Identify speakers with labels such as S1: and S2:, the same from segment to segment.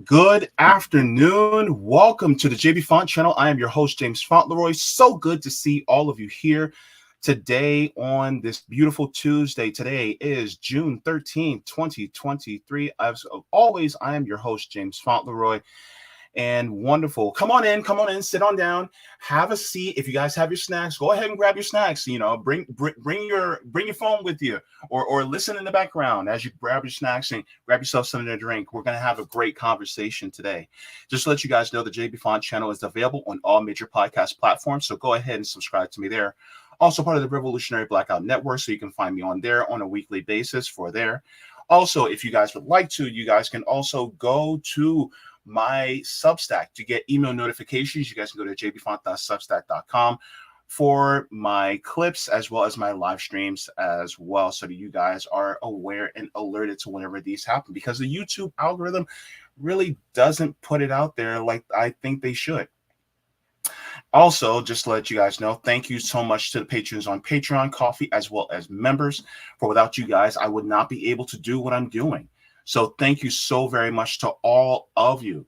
S1: Good afternoon. Welcome to the Jaybefaunt channel. I am your host, James Fauntleroy. So good to see all of you here today on this beautiful Tuesday. Today is June 13th, 2023. As always, I am your host, James Fauntleroy. And wonderful. Come on in, sit on down, have a seat. If you guys have your snacks, go ahead and grab your snacks. You know, bring your phone with you, or listen in the background as you grab your snacks and grab yourself something to drink. We're gonna have a great conversation today. Just to let you guys know, the Jaybefaunt channel is available on all major podcast platforms, so go ahead and subscribe to me there. Also part of the Revolutionary Blackout Network, so you can find me on there on a weekly basis for there. Also, if you guys would like to, you guys can also go to my Substack to get email notifications. You guys can go to jaybefaunt.substack.com for my clips as well as my live streams as well, so that you guys are aware and alerted to whenever these happen, because the YouTube algorithm really doesn't put it out there like I think they should. Also, just to let you guys know, thank you so much to the patrons on Patreon, Coffee, as well as members. For without you guys, I would not be able to do what I'm doing. So thank you so very much to all of you,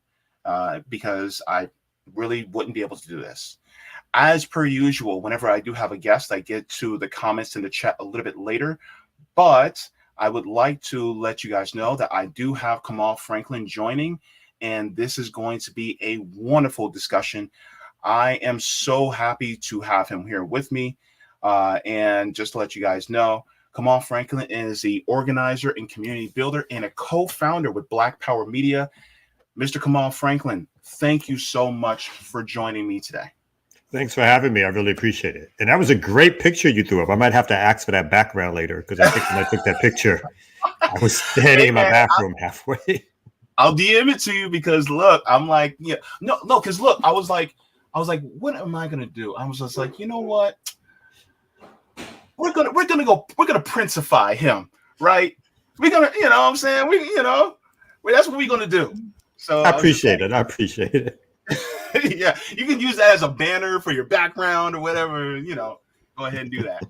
S1: because I really wouldn't be able to do this. As per usual, whenever I do have a guest, I get to the comments in the chat a little bit later. But I would like to let you guys know that I do have Kamau Franklin joining, and this is going to be a wonderful discussion. I am so happy to have him here with me. And just to let you guys know, Kamau Franklin is the organizer and community builder and a co-founder with Black Power Media. Mr. Kamau Franklin, thank you so much for joining me today.
S2: Thanks for having me. I really appreciate it. And that was a great picture you threw up. I might have to ask for that background later, because I think when I took that picture, I was standing in my bathroom halfway.
S1: I'll DM it to you, because look, I'm like, yeah, no, because look, I was like, what am I gonna do? I was just like, you know what? We're gonna Princify him, right? We're gonna, you know what I'm saying? That's what we're gonna do. So
S2: I appreciate it. I appreciate it.
S1: Yeah, you can use that as a banner for your background or whatever, go ahead and do that.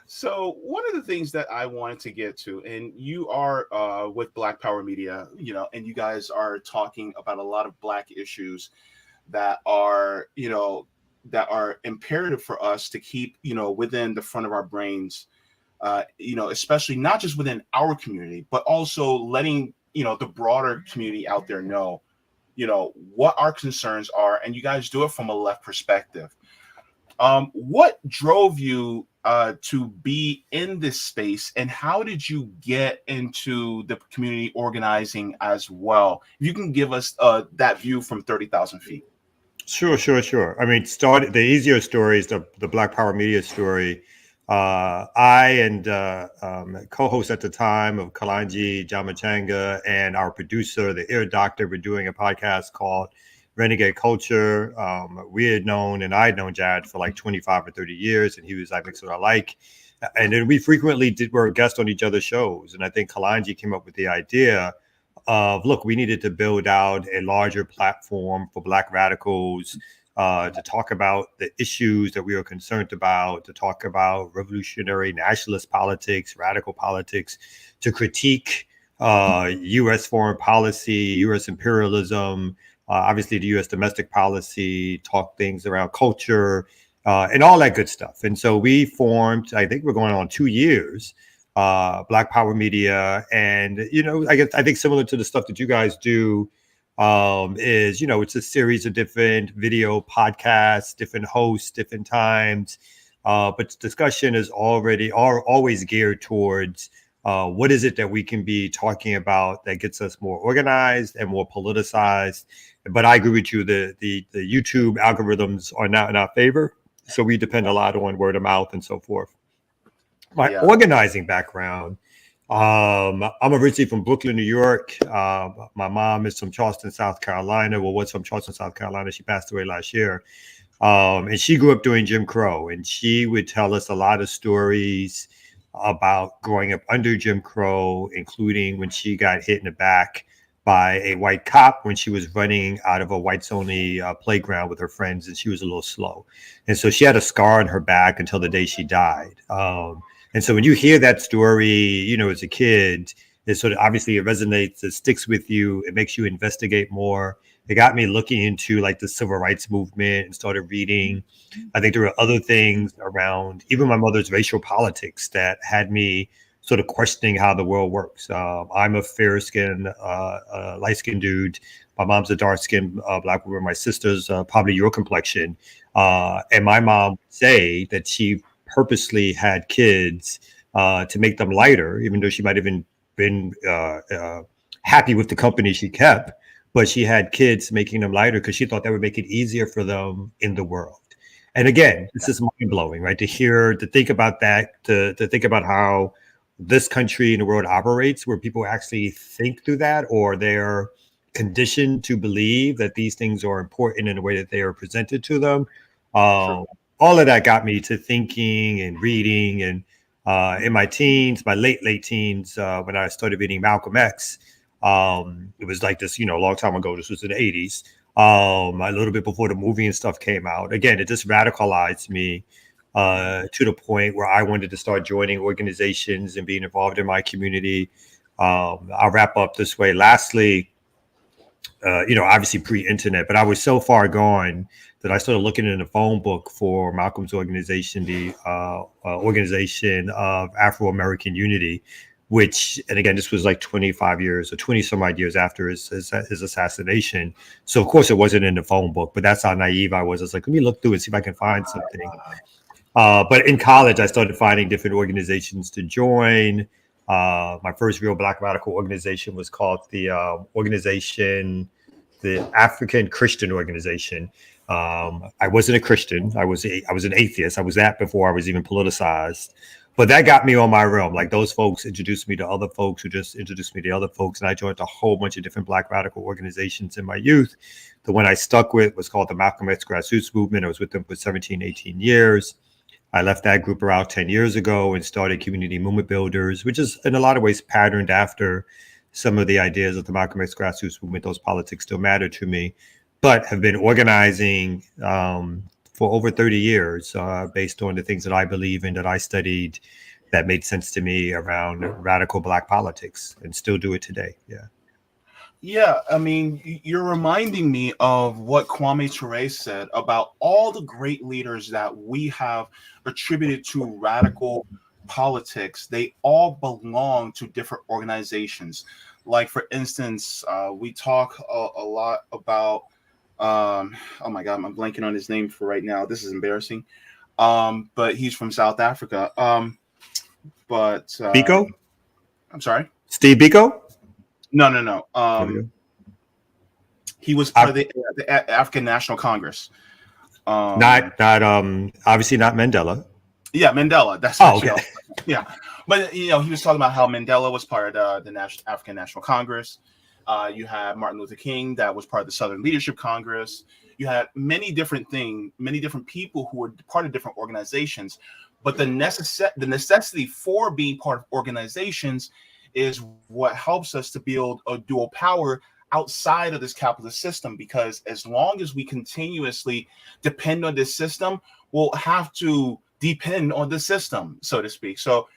S1: So one of the things that I wanted to get to, and you are with Black Power Media, and you guys are talking about a lot of Black issues that are, that are imperative for us to keep, within the front of our brains, especially not just within our community, but also letting, the broader community out there know, what our concerns are. And you guys do it from a left perspective. What drove you to be in this space, and how did you get into the community organizing as well? If you can give us that view from 30,000 feet.
S2: Sure. I mean, the easier story is the Black Power Media story. I and co-host at the time of Kalanji Jamachanga and our producer, the Ear Doctor, were doing a podcast called Renegade Culture. We had known, and I had known Jad for like 25 or 30 years, and he was like, "Mix what I like." And then we frequently were guests on each other's shows. And I think Kalanji came up with the idea of, look, we needed to build out a larger platform for Black radicals to talk about the issues that we are concerned about, to talk about revolutionary nationalist politics, radical politics, to critique U.S. foreign policy, U.S. imperialism, obviously the U.S. domestic policy, talk things around culture, and all that good stuff. And so we formed, I think we're going on 2 years, Black Power Media. And, I think similar to the stuff that you guys do, is, it's a series of different video podcasts, different hosts, different times. But the discussion is always geared towards what is it that we can be talking about that gets us more organized and more politicized. But I agree with you, the YouTube algorithms are not in our favor. So we depend a lot on word of mouth and so forth. My organizing background, I'm originally from Brooklyn, New York. My mom is from Charleston, South Carolina. Well, was from Charleston, South Carolina. She passed away last year. And she grew up during Jim Crow. And she would tell us a lot of stories about growing up under Jim Crow, including when she got hit in the back by a white cop when she was running out of a whites-only playground with her friends, and she was a little slow. And so she had a scar on her back until the day she died. And so when you hear that story, as a kid, It sort of obviously it resonates, it sticks with you, it makes you investigate more. It got me looking into like the civil rights movement and started reading. I think there were other things around even my mother's racial politics that had me sort of questioning how the world works. I'm a fair skinned, light skinned dude. My mom's a dark skinned black woman. My sister's probably your complexion. And my mom would say that she purposely had kids to make them lighter, even though she might have been happy with the company she kept. But she had kids making them lighter because she thought that would make it easier for them in the world. And again, this is mind blowing, right? To think about that, to think about how this country and the world operates, where people actually think through that, or they're conditioned to believe that these things are important in the way that they are presented to them. All of that got me to thinking and reading. And in my teens, my late teens, when I started reading Malcolm X, it was like this, a long time ago. This was in the 80s, a little bit before the movie and stuff came out. Again, it just radicalized me to the point where I wanted to start joining organizations and being involved in my community. I'll wrap up this way. Lastly, obviously pre-internet, but I was so far gone that I started looking in the phone book for Malcolm's organization, the Organization of Afro-American Unity, which, and again, this was like 25 years or 20 some odd years after his assassination. So of course it wasn't in the phone book, but that's how naive I was. I was like, let me look through and see if I can find something. But in college, I started finding different organizations to join. My first real Black radical organization was called the African Christian Organization. I wasn't a Christian. I was an atheist. I was that before I was even politicized. But that got me on my realm. Like those folks introduced me to other folks who just introduced me to other folks. And I joined a whole bunch of different Black radical organizations in my youth. The one I stuck with was called the Malcolm X Grassroots Movement. I was with them for 17, 18 years. I left that group around 10 years ago and started Community Movement Builders, which is in a lot of ways patterned after some of the ideas of the Malcolm X Grassroots Movement. Those politics still matter to me, but have been organizing for over 30 years based on the things that I believe in, that I studied, that made sense to me around radical Black politics, and still do it today. Yeah.
S1: Yeah, I mean, you're reminding me of what Kwame Ture said about all the great leaders that we have attributed to radical politics. They all belong to different organizations. Like, for instance, we talk a lot about, oh my God, I'm blanking on his name for right now. This is embarrassing. But he's from South Africa.
S2: Biko?
S1: I'm sorry?
S2: Steve Biko?
S1: No. He was part of the African National Congress.
S2: Not obviously not Mandela.
S1: Yeah, Mandela. That's
S2: okay.
S1: Yeah, but he was talking about how Mandela was part of the African National Congress. You had Martin Luther King, that was part of the Southern Leadership Congress. You had many different people who were part of different organizations. But the necessity for being part of organizations is what helps us to build a dual power outside of this capitalist system, because as long as we continuously depend on this system, we'll have to depend on the system, so to speak. So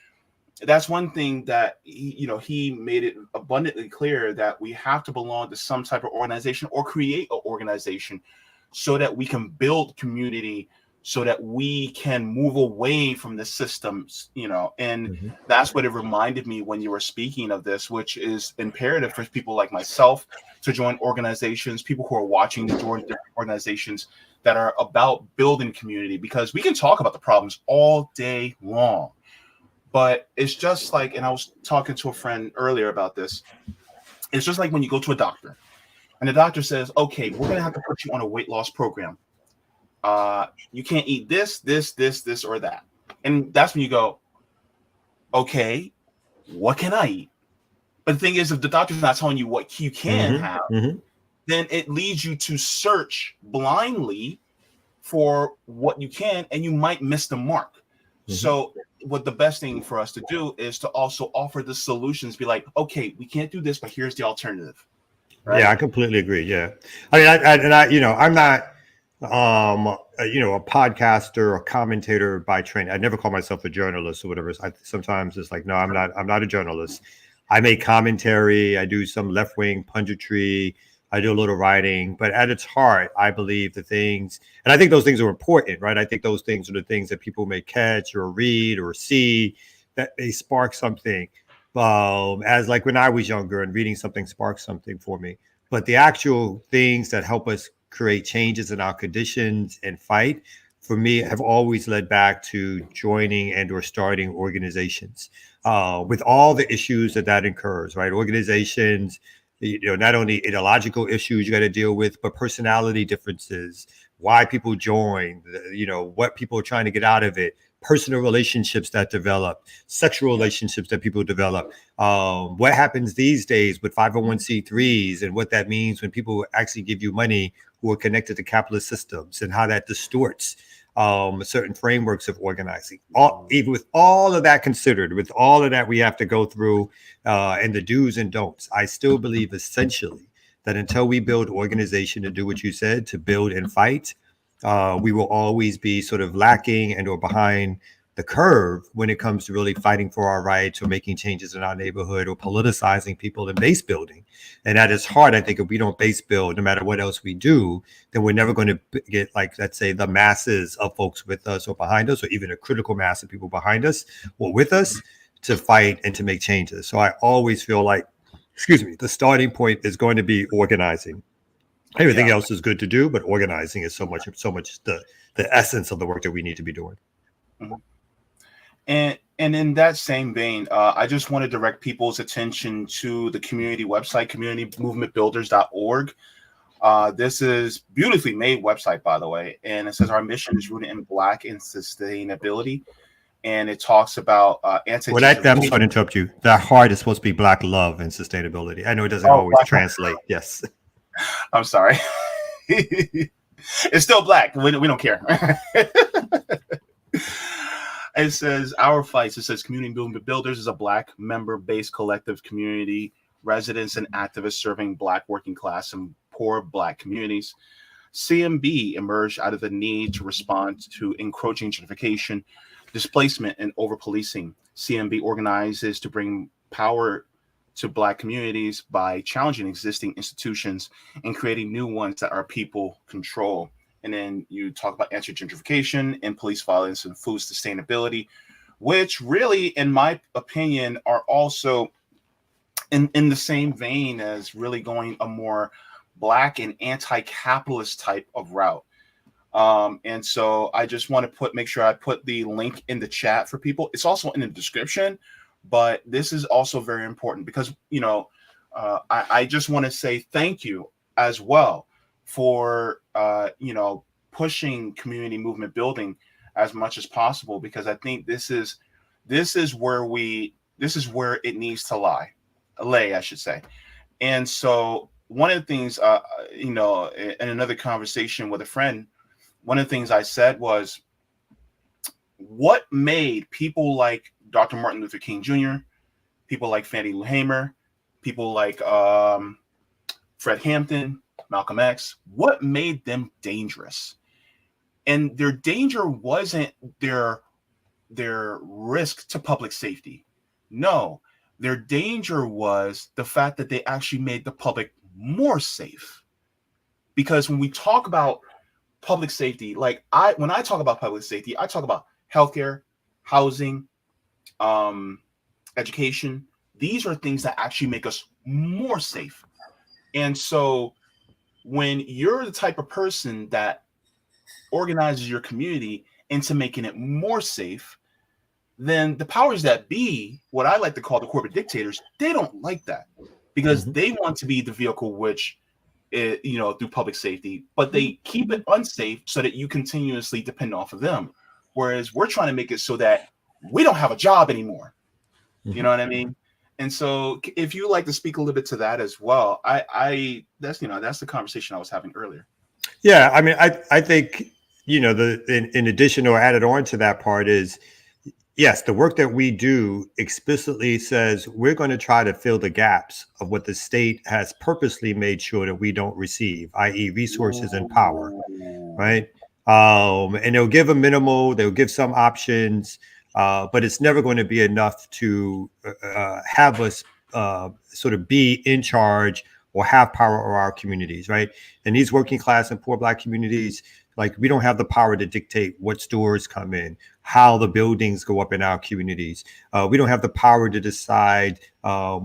S1: that's one thing that he made it abundantly clear, that we have to belong to some type of organization or create an organization so that we can build community, so that we can move away from the systems, and that's what it reminded me when you were speaking of this, which is imperative for people like myself to join organizations, people who are watching to join different organizations that are about building community, because we can talk about the problems all day long, but it's just like, and I was talking to a friend earlier about this, it's just like when you go to a doctor and the doctor says, okay, we're going to have to put you on a weight loss program. You can't eat this, or that. And that's when you go, okay, what can I eat? But the thing is, if the doctor's not telling you what you can have, then it leads you to search blindly for what you can, and you might miss the mark. So what the best thing for us to do is to also offer the solutions, be like, okay, we can't do this, but here's the alternative.
S2: Right? Yeah, I completely agree. Yeah. I mean, I'm not, a podcaster or commentator by training. I never call myself a journalist or whatever. Sometimes it's like, no, I'm not a journalist. I make commentary. I do some left wing punditry. I do a little writing, but at its heart, I believe the things, and I think those things are important, right? I think those things are the things that people may catch or read or see that they spark something. As like when I was younger and reading something sparked something for me. But the actual things that help us create changes in our conditions and fight, for me, have always led back to joining and or starting organizations with all the issues that incurs, right? Organizations, not only ideological issues you got to deal with, but personality differences, why people join, what people are trying to get out of it, personal relationships that develop, sexual relationships that people develop, what happens these days with 501c3s and what that means when people actually give you money who are connected to capitalist systems and how that distorts certain frameworks of organizing. Even with all of that considered, with all of that we have to go through and the do's and don'ts, I still believe essentially that until we build organization to do what you said, to build and fight, we will always be sort of lacking and or behind the curve when it comes to really fighting for our rights or making changes in our neighborhood or politicizing people in base building. And that is hard. I think if we don't base build, no matter what else we do, then we're never going to get, like, let's say, the masses of folks with us or behind us, or even a critical mass of people behind us or with us to fight and to make changes. So I always feel like, the starting point is going to be organizing. Everything else is good to do, but organizing is so much the essence of the work that we need to be doing.
S1: Mm-hmm. And in that same vein, I just want to direct people's attention to the community website, communitymovementbuilders.org. This is beautifully made website, by the way, and it says our mission is rooted in Black and sustainability, and it talks about anti-gentrification.
S2: I'm sorry to interrupt you. That heart is supposed to be Black love and sustainability. I know it doesn't always translate. Yes,
S1: I'm sorry. It's still Black. We don't care. It says our fights. It says Community Movement Builders is a Black member-based collective community, residents and activists serving Black working class and poor Black communities. CMB emerged out of the need to respond to encroaching gentrification, displacement, and over-policing. CMB organizes to bring power to Black communities by challenging existing institutions and creating new ones that our people control. And then you talk about anti-gentrification and police violence and food sustainability, which really, in my opinion, are also in the same vein as really going a more Black and anti-capitalist type of route. And so I just want to make sure I put the link in the chat for people. It's also in the description, but this is also very important because, I just want to say thank you as well for pushing community movement building as much as possible, because I think this is where it needs to lay, I should say. And so one of the things, in another conversation with a friend, one of the things I said was, what made people like Dr. Martin Luther King Jr., people like Fannie Lou Hamer, people like Fred Hampton, Malcolm X, what made them dangerous? And their danger wasn't their risk to public safety. No, their danger was the fact that they actually made the public more safe. Because when we talk about public safety, when I talk about public safety, I talk about healthcare, housing, education. These are things that actually make us more safe. And so when you're the type of person that organizes your community into making it more safe, then the powers that be, what I like to call the corporate dictators, they don't like that, because they want to be the vehicle which, through public safety, but they keep it unsafe so that you continuously depend off of them. Whereas we're trying to make it so that we don't have a job anymore. You know what I mean? And so if you like to speak a little bit to that as well, that's the conversation I was having earlier.
S2: Yeah, I mean, I think, in addition or added on to that part is, yes, the work that we do explicitly says we're going to try to fill the gaps of what the state has purposely made sure that we don't receive, i.e. resources and power, right? And they'll give they'll give some options, but it's never going to be enough to have us sort of be in charge or have power over our communities, right? And these working class and poor Black communities, like we don't have the power to dictate what stores come in, how the buildings go up in our communities. We don't have the power to decide as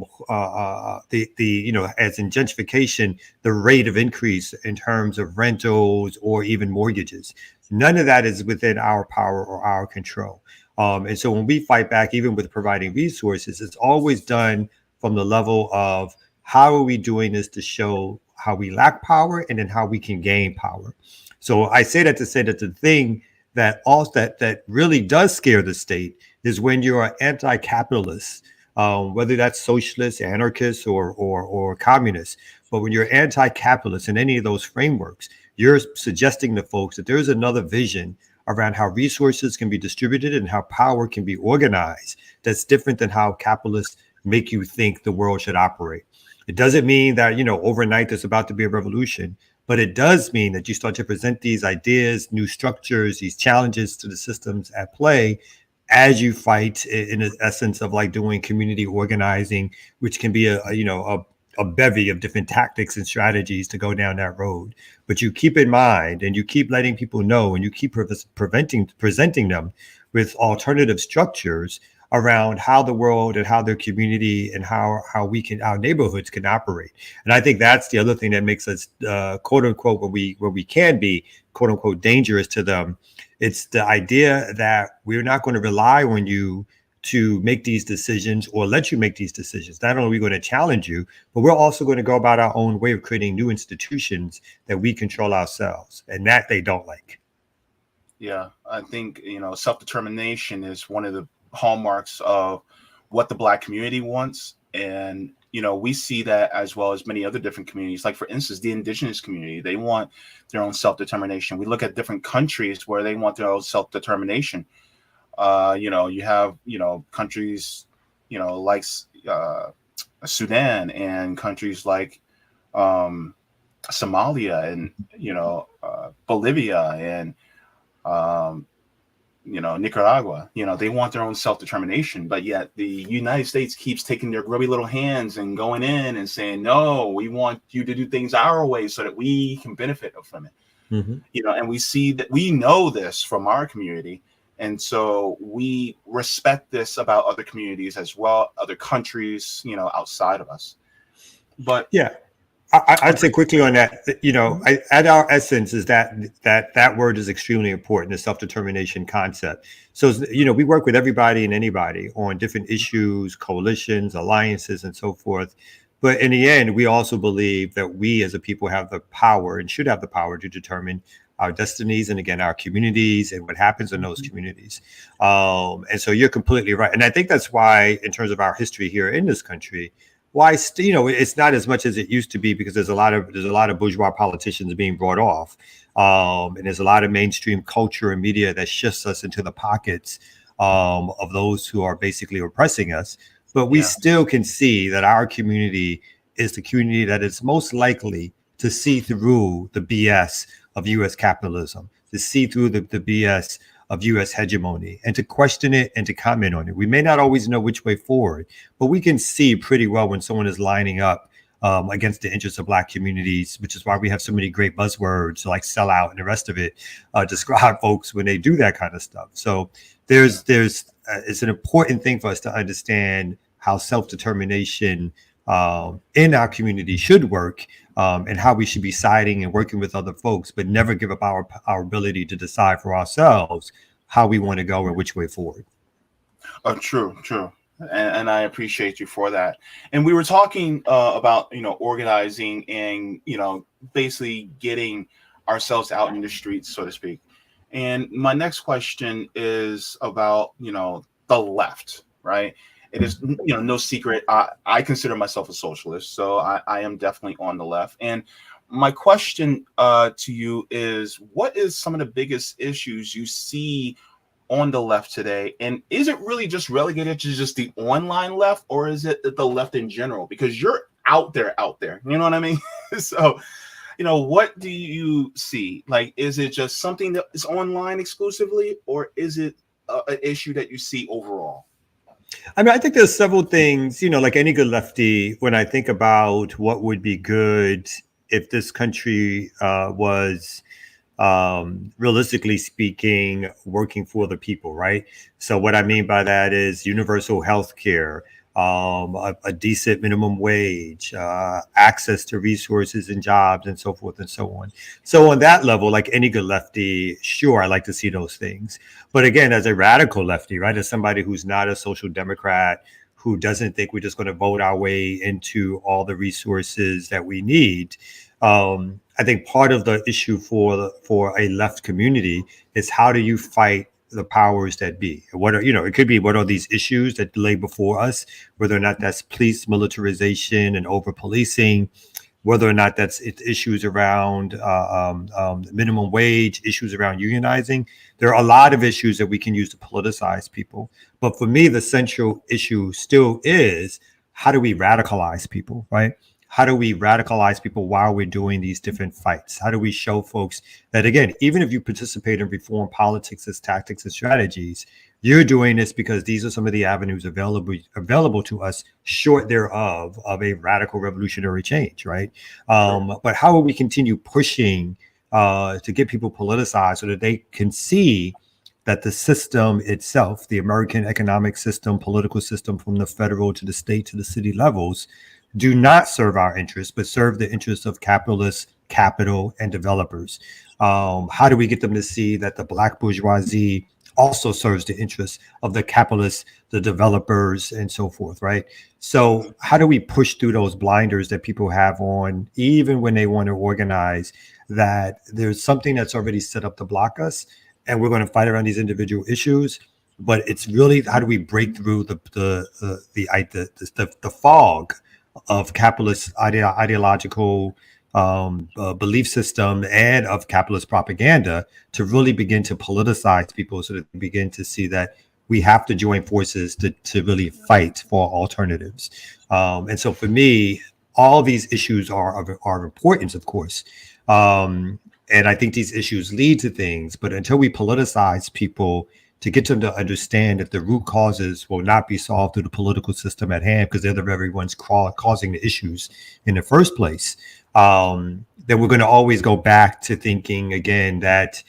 S2: in gentrification, the rate of increase in terms of rentals or even mortgages. None of that is within our power or our control. And so when we fight back, even with providing resources, it's always done from the level of how are we doing this to show how we lack power and then how we can gain power. So I say that to say that the thing that really does scare the state is when you're an anti-capitalist, whether that's socialist, anarchist, or communist. But when you're anti-capitalist in any of those frameworks, you're suggesting to folks that there's another vision around how resources can be distributed and how power can be organized that's different than how capitalists make you think the world should operate. It doesn't mean that, overnight there's about to be a revolution, but it does mean that you start to present these ideas, new structures, these challenges to the systems at play as you fight in the essence of like doing community organizing, which can be a bevy of different tactics and strategies to go down that road. But you keep in mind and you keep letting people know and you keep presenting them with alternative structures around how the world and how their community and how our neighborhoods can operate. And I think that's the other thing that makes us quote unquote where we can be quote unquote dangerous to them. It's the idea that we're not going to rely on you to make these decisions or let you make these decisions. Not only are we going to challenge you, but we're also going to go about our own way of creating new institutions that we control ourselves, and that they don't like.
S1: Yeah, I think, self-determination is one of the hallmarks of what the Black community wants. And, we see that as well as many other different communities. Like, for instance, the indigenous community, they want their own self-determination. We look at different countries where they want their own self-determination. You have, countries, like Sudan and countries like Somalia and, Bolivia and, Nicaragua, they want their own self-determination, but yet the United States keeps taking their grubby little hands and going in and saying, no, we want you to do things our way so that we can benefit from it.
S2: Mm-hmm.
S1: And we see that we know this from our community. And so we respect this about other communities as well, other countries, outside of us. But
S2: yeah, I'd say quickly on that, at our essence is that word is extremely important, the self-determination concept. So, we work with everybody and anybody on different issues, coalitions, alliances, and so forth. But in the end, we also believe that we as a people have the power and should have the power to determine our destinies and, again, our communities and what happens in those communities. And so you're completely right. And I think that's why, in terms of our history here in this country, why it's not as much as it used to be, because there's a lot of bourgeois politicians being brought off, and there's a lot of mainstream culture and media that shifts us into the pockets of those who are basically oppressing us. But we still can see that our community is the community that is most likely to see through the BS of U.S. capitalism, to see through the BS of U.S. hegemony, and to question it and to comment on it. We may not always know which way forward, but we can see pretty well when someone is lining up against the interests of Black communities, which is why we have so many great buzzwords like sellout and the rest of it describe folks when they do that kind of stuff. So it's an important thing for us to understand how self-determination in our community should work, and how we should be siding and working with other folks, but never give up our ability to decide for ourselves how we want to go and which way forward.
S1: True. And I appreciate you for that. And we were talking about, organizing and, basically getting ourselves out in the streets, so to speak. And my next question is about, the left, right? It is, no secret. I consider myself a socialist, so I am definitely on the left. And my question to you is, what is some of the biggest issues you see on the left today? And is it really just relegated to just the online left, or is it the left in general? Because you're out there, you know what I mean? So, what do you see? Like, is it just something that is online exclusively, or is it an issue that you see overall?
S2: I mean, I think there's several things, like any good lefty, when I think about what would be good if this country was, realistically speaking, working for the people, right? So what I mean by that is universal health care, a decent minimum wage, access to resources and jobs, and so forth and so on. So on that level, like any good lefty, sure, I like to see those things. But again, as a radical lefty, right, as somebody who's not a social democrat, who doesn't think we're just going to vote our way into all the resources that we need, I think part of the issue for a left community is how do you fight the powers that be? What are, it could be what are these issues that lay before us, whether or not that's police militarization and over policing, whether or not that's issues around minimum wage, issues around unionizing. There are a lot of issues that we can use to politicize people. But for me, the central issue still is how do we radicalize people, right? How do we radicalize people while we're doing these different fights? How do we show folks that, again, even if you participate in reform politics as tactics and strategies, you're doing this because these are some of the avenues available to us, short thereof of a radical revolutionary change, right? But how will we continue pushing to get people politicized so that they can see that the system itself, the American economic system, political system, from the federal to the state to the city levels, do not serve our interests, but serve the interests of capitalists, capital, and developers? How do we get them to see that the Black bourgeoisie also serves the interests of the capitalists, the developers, and so forth, right? So how do we push through those blinders that people have on, even when they want to organize, that there's something that's already set up to block us, and we're going to fight around these individual issues? But it's really, how do we break through the fog of capitalist ideological belief system and of capitalist propaganda to really begin to politicize people so that they begin to see that we have to join forces to really fight for alternatives. And so for me, all these issues are of importance, of course. And I think these issues lead to things, but until we politicize people to get them to understand that the root causes will not be solved through the political system at hand, because they're the very ones causing the issues in the first place, then we're going to always go back to thinking again that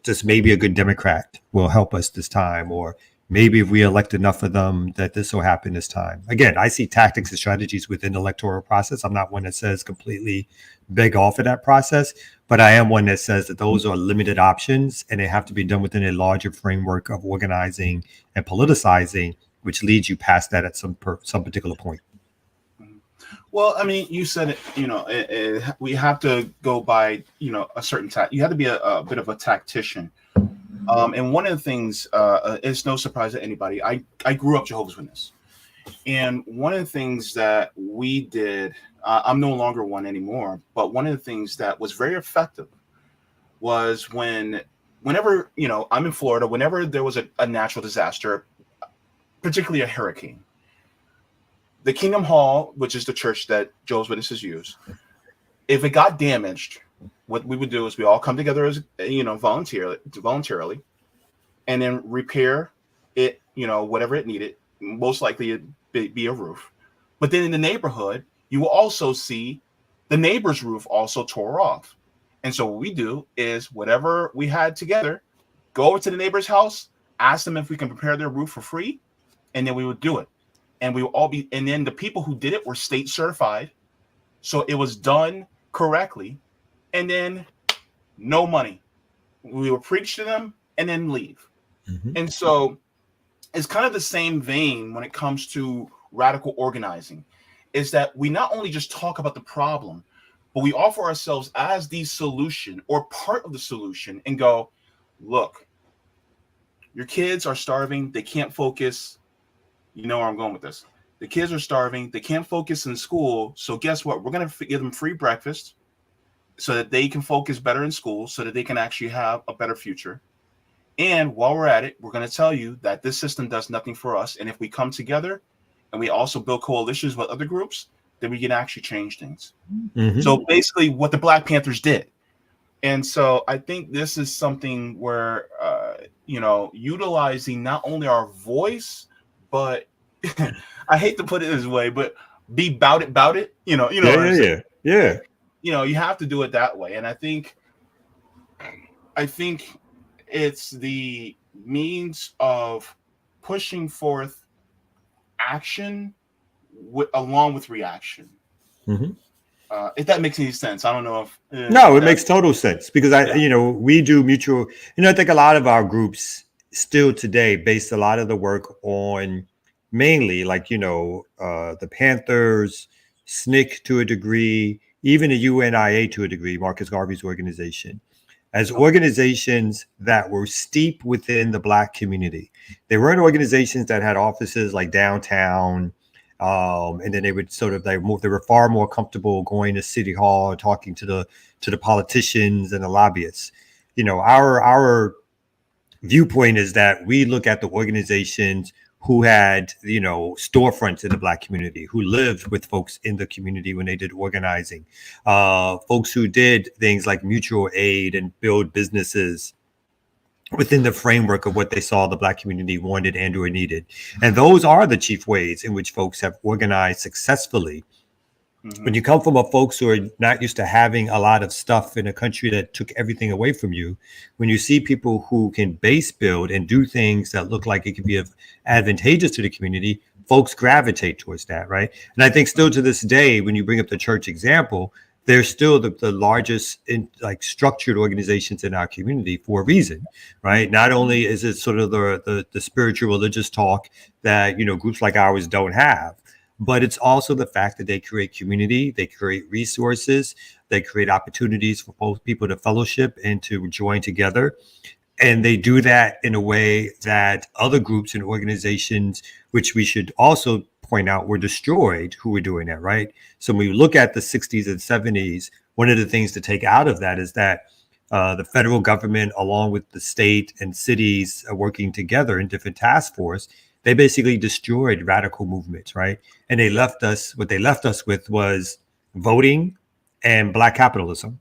S2: just maybe a good Democrat will help us this time, or maybe if we elect enough of them that this will happen this time. Again, I see tactics and strategies within the electoral process. I'm not one that says completely beg off of that process, but I am one that says that those are limited options and they have to be done within a larger framework of organizing and politicizing, which leads you past that at some particular point.
S1: Well, I mean, you said it, we have to go by, a certain you have to be a bit of a tactician. And one of the things, it's no surprise to anybody, I grew up Jehovah's Witness. And one of the things that we did, I'm no longer one anymore, but one of the things that was very effective was whenever, I'm in Florida, whenever there was a natural disaster, particularly a hurricane, the Kingdom Hall, which is the church that Jehovah's Witnesses use, if it got damaged, what we would do is we all come together as, voluntarily, and then repair it, whatever it needed. Most likely it'd be a roof. But then in the neighborhood, you will also see the neighbor's roof also tore off. And so what we do is whatever we had together, go over to the neighbor's house, ask them if we can repair their roof for free, and then we would do it. And we will all be, and then the people who did it were state certified. So it was done correctly. And then no money. We would preach to them and then leave. Mm-hmm. And so it's kind of the same vein when it comes to radical organizing, is that we not only just talk about the problem, but we offer ourselves as the solution or part of the solution and go, look, your kids are starving. They can't focus. You know where I'm going with this. The kids are starving. They can't focus in school. So guess what? We're going to give them free breakfast so that they can focus better in school, so that they can actually have a better future. And while we're at it, we're going to tell you that this system does nothing for us. And if we come together and we also build coalitions with other groups, then we can actually change things. Mm-hmm. So basically what the Black Panthers did. And so I think this is something where, utilizing not only our voice, but I hate to put it this way, but be bout it. You know
S2: Yeah,
S1: what I'm
S2: yeah,
S1: saying?
S2: yeah, yeah.
S1: You have to do it that way. And I think it's the means of pushing forth action along with reaction.
S2: Mhm.
S1: If that makes any sense, I don't know
S2: No,
S1: if
S2: it
S1: that.
S2: makes total sense because
S1: Yeah.
S2: we do mutual. I think a lot of our groups still today base a lot of the work on mainly like, the Panthers, SNCC to a degree, even the UNIA to a degree, Marcus Garvey's organization, as
S1: Okay.
S2: organizations that were steep within the Black community. They weren't organizations that had offices like downtown. And then they would sort of they were far more comfortable going to City Hall, talking to the politicians and the lobbyists. Our viewpoint is that we look at the organizations who had storefronts in the Black community, who lived with folks in the community when they did organizing, folks who did things like mutual aid and build businesses within the framework of what they saw the Black community wanted and or needed. And those are the chief ways in which folks have organized successfully. When
S1: Hmm.
S2: you come from a folks who are not used to having a lot of stuff in a country that took everything away from you, when you see people who can base build and do things that look like it could be advantageous to the community, folks gravitate towards that, right? And I think still to this day, when you bring up the church example, they're still the largest in like structured organizations in our community for a reason, right? Not only is it sort of the spiritual religious talk that groups like ours don't have, but it's also the fact that they create community, they create resources, they create opportunities for both people to fellowship and to join together. And they do that in a way that other groups and organizations, which we should also point out, were destroyed, who were doing that, right? So when you look at the 60s and 70s, one of the things to take out of that is that the federal government, along with the state and cities working together in different task force, they basically destroyed radical movements, right? And
S1: Yeah.
S2: what they left us with was voting and Black capitalism,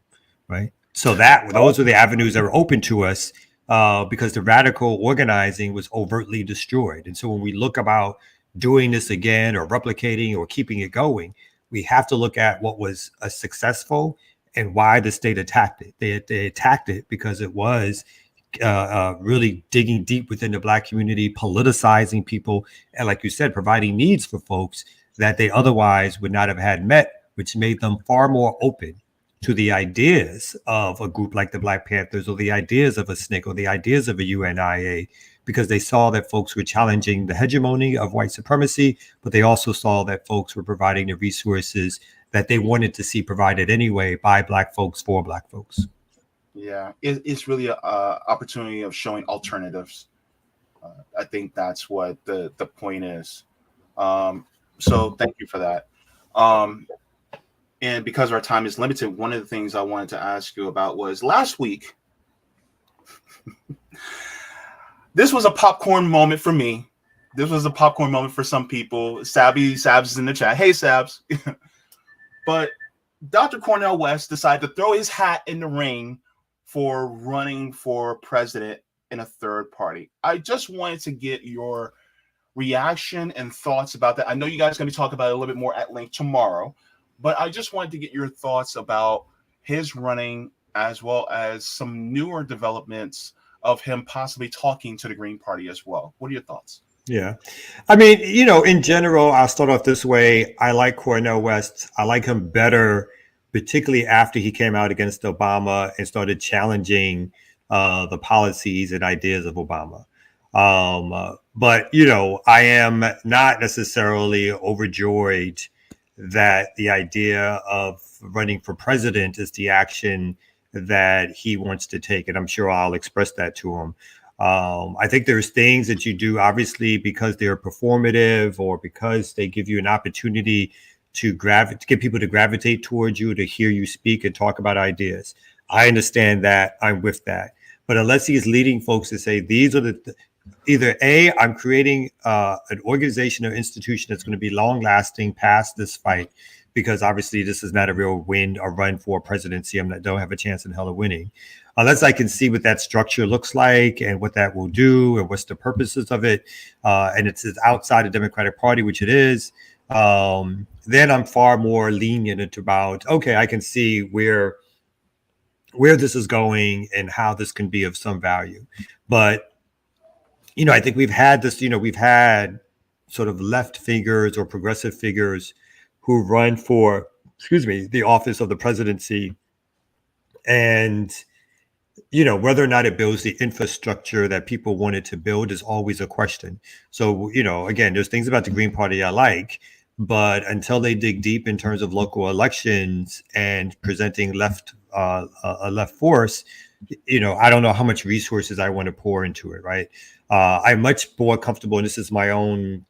S2: right? So
S1: Oh,
S2: those are the avenues that were open to us because the radical organizing was overtly destroyed. And so when we look about doing this again or replicating or keeping it going, we have to look at what was a successful and why the state attacked it. They attacked it because it was really digging deep within the Black community, politicizing people, and like you said, providing needs for folks that they otherwise would not have had met, which made them far more open to the ideas of a group like the Black Panthers or the ideas of a SNCC or the ideas of a UNIA, because they saw that folks were challenging the hegemony of white supremacy, but they also saw that folks were providing the resources that they wanted to see provided anyway by Black folks for Black folks.
S1: yeah. It's really a opportunity of showing alternatives. I think that's what the point is. So thank you for that. Um, and because our time is limited, one of the things I wanted to ask you about was last week. This was a popcorn moment for me. This was a popcorn moment for some people. Sabs is in the chat. Hey, Sabs. But Dr. Cornel West decided to throw his hat in the ring for running for president in a third party. I just wanted to get your reaction and thoughts about that. I know you guys are going to be talking about it a little bit more at length tomorrow, but I just wanted to get your thoughts about his running as well as some newer developments of him possibly talking to the Green Party as well. What are your thoughts?
S2: Yeah. I mean, in general, I'll start off this way. I like Cornel West. I like him better, particularly after he came out against Obama and started challenging the policies and ideas of Obama. But, I am not necessarily overjoyed that the idea of running for president is the action that he wants to take. And I'm sure I'll express that to him. I think there's things that you do, obviously, because they're performative or because they give you an opportunity to get people to gravitate towards you, to hear you speak and talk about ideas. I understand that. I'm with that. But unless he's leading folks to say, these are either A, I'm creating an organization or institution that's going to be long lasting past this fight, because obviously this is not a real win or run for presidency. Don't have a chance in hell of winning unless I can see what that structure looks like and what that will do and what's the purposes of it. And it's outside the Democratic Party, which it is. Then I'm far more lenient into about, okay, I can see where this is going and how this can be of some value. But I think we've had this, we've had sort of left figures or progressive figures who run for, the office of the presidency. And, whether or not it builds the infrastructure that people wanted to build is always a question. So, again, there's things about the Green Party I like, but until they dig deep in terms of local elections and presenting a left force, I don't know how much resources I want to pour into it, right? I'm much more comfortable, and this is my own,